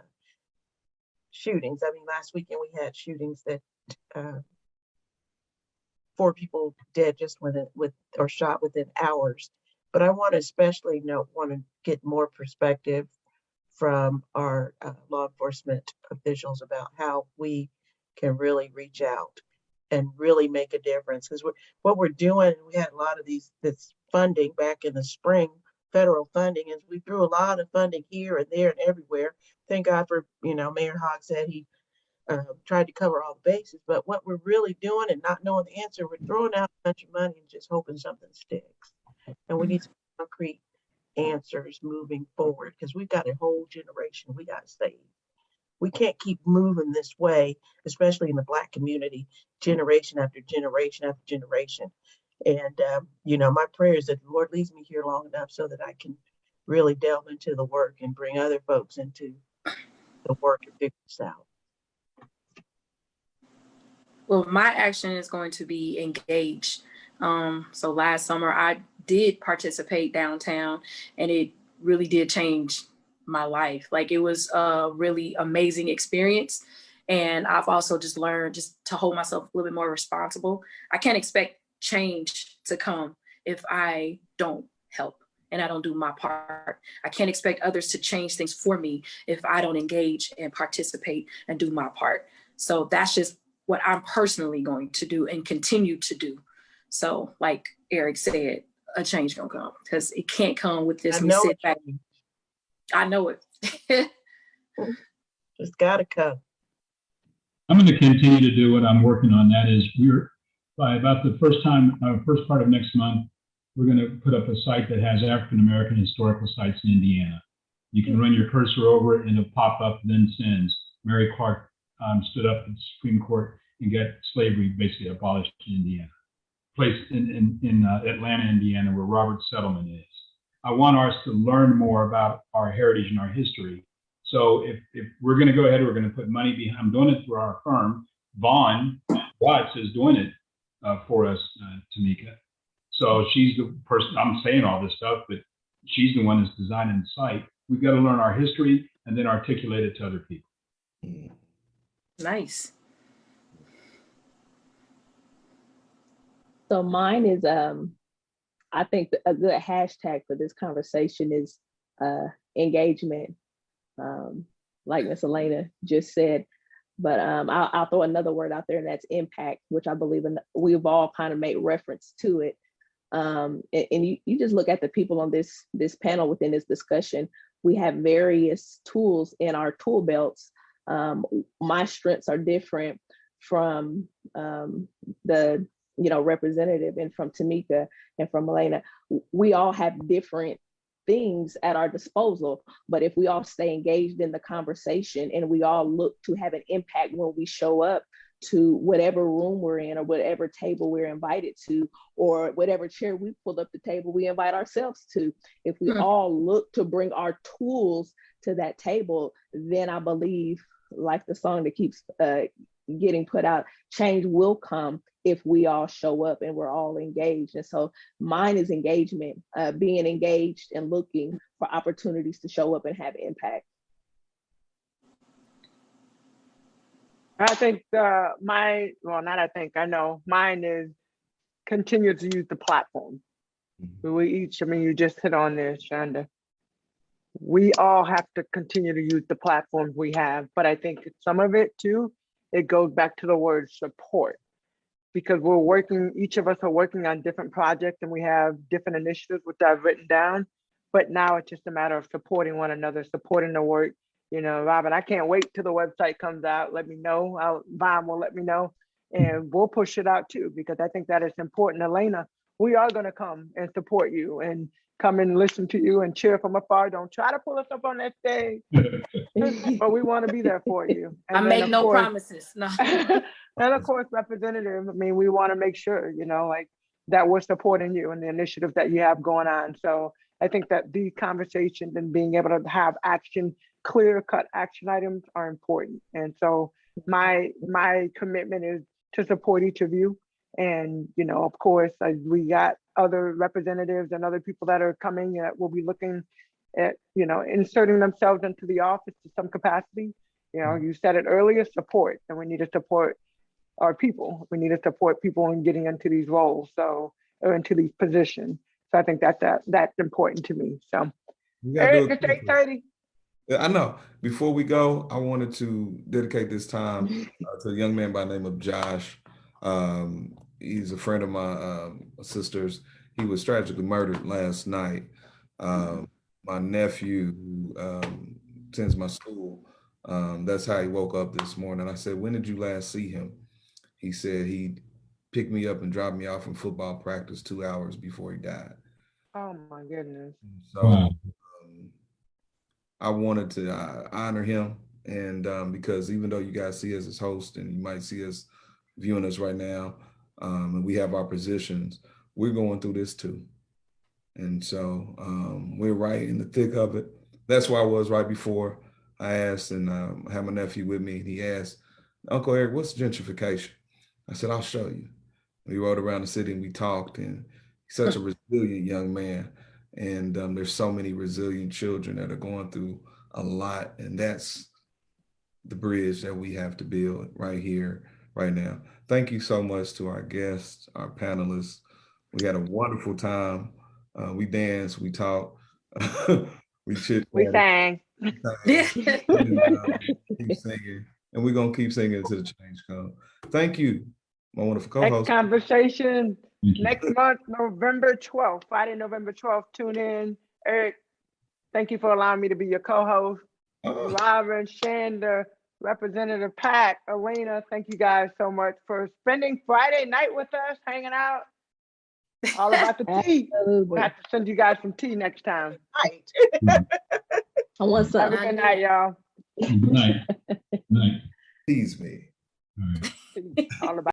shootings. Last weekend we had shootings that 4 people dead just or shot within hours. But I want to especially want to get more perspective from our law enforcement officials about how we can really reach out and really make a difference. Because what we're doing, we had a lot of this funding back in the spring, federal funding, and we threw a lot of funding here and there and everywhere. Thank God for, Mayor Hogg said he tried to cover all the bases. But what we're really doing and not knowing the answer, we're throwing out a bunch of money and just hoping something sticks. And we need some concrete answers moving forward, because we've got a whole generation we got to save. We can't keep moving this way, especially in the Black community, generation after generation after generation. And, my prayer is that the Lord leaves me here long enough so that I can really delve into the work and bring other folks into the work and figure this out.
Well, my action is going to be engaged. So last summer I did participate downtown, and it really did change my life. Like, it was a really amazing experience. And I've also just learned just to hold myself a little bit more responsible. I can't expect change to come if I don't help. and I don't do my part. I can't expect others to change things for me if I don't engage and participate and do my part. So that's just what I'm personally going to do and continue to do. So like Eric said, a change gonna come, because it can't come with this. We sit back. I know it.
It's gotta come.
I'm going to continue to do what I'm working on. That is, by about the first part of next month, we're going to put up a site that has African-American historical sites in Indiana. You can run your cursor over it and it'll pop up, then sends. Mary Clark stood up at the Supreme Court and got slavery basically abolished in Indiana. Place in Atlanta, Indiana, where Robert Settlement is. I want us to learn more about our heritage and our history. So if we're going to go ahead, we're going to put money behind. I'm doing it through our firm. Vaughn Watts is doing it for us, Tamika. So she's the person. I'm saying all this stuff, but she's the one that's designing the site. We've got to learn our history and then articulate it to other people.
Nice.
So mine is, I think a good hashtag for this conversation is engagement, like Miss Elena just said. But I'll throw another word out there, and that's impact, which I believe we've all kind of made reference to it. And you just look at the people on this panel within this discussion. We have various tools in our tool belts. My strengths are different from the representative and from Tamika and from Elena. We all have different things at our disposal, but if we all stay engaged in the conversation and we all look to have an impact when we show up to whatever room we're in or whatever table we're invited to, or whatever chair we pulled up the table we invite ourselves to, if we all look to bring our tools to that table, then I believe, like the song that keeps getting put out, change will come if we all show up and we're all engaged. And so mine is engagement, being engaged and looking for opportunities to show up and have impact.
I think I know mine is continue to use the platform. We each, you just hit on this, Shonda. We all have to continue to use the platforms we have, but I think some of it too, it goes back to the word support, because each of us are working on different projects and we have different initiatives which I've written down, but now it's just a matter of supporting one another, supporting the work. Robin, I can't wait till the website comes out. Let me know. Vaughn will let me know, and we'll push it out too, because I think that is important. Elena, we are going to come and support you and come and listen to you and cheer from afar. Don't try to pull us up on that stage, but we want to be there for you. And
I make no promises. No.
And of course, representative, we want to make sure, that we're supporting you and the initiatives that you have going on. So I think that these conversations and being able to have clear-cut action items are important. And so my commitment is to support each of you. And, of course, we got other representatives and other people that are coming that will be looking at, inserting themselves into the office to some capacity. You said it earlier, support, and we need to support our people. We need to support people in getting into these roles, or into these positions. So I think that's important to me. So, Eric, it's 8:30.
I know. Before we go, I wanted to dedicate this time to a young man by the name of Josh. He's a friend of my sister's. He was tragically murdered last night. My nephew, who attends my school, that's how he woke up this morning. I said, "When did you last see him?" He said he picked me up and dropped me off from football practice 2 hours before he died.
Oh my goodness.
So I wanted to honor him, and because even though you guys see us as hosts and you might see us viewing us right now, and we have our positions, we're going through this too. And so we're right in the thick of it. That's where I was right before I asked, and I had my nephew with me, and he asked, "Uncle Eric, what's gentrification?" I said, "I'll show you." We rode around the city and we talked, and he's such a resilient young man. And there's so many resilient children that are going through a lot. And that's the bridge that we have to build right here, right now. Thank you so much to our guests, our panelists. We had a wonderful time We dance, we talk, we chit.
We sang.
Keep singing, and we're gonna keep singing until the change comes. Thank you, my wonderful co-host.
Next conversation next month, November 12th, Friday, November 12th. Tune in. Eric, thank you for allowing me to be your co-host. Robin, Shanda, Representative Pat, Elena, thank you guys so much for spending Friday night with us, hanging out. All about the tea. We'll have to send you guys some tea next time.
Right.
I want some.
Have a good night, y'all.
Good night. Good night.
Tease me.
All right.
All about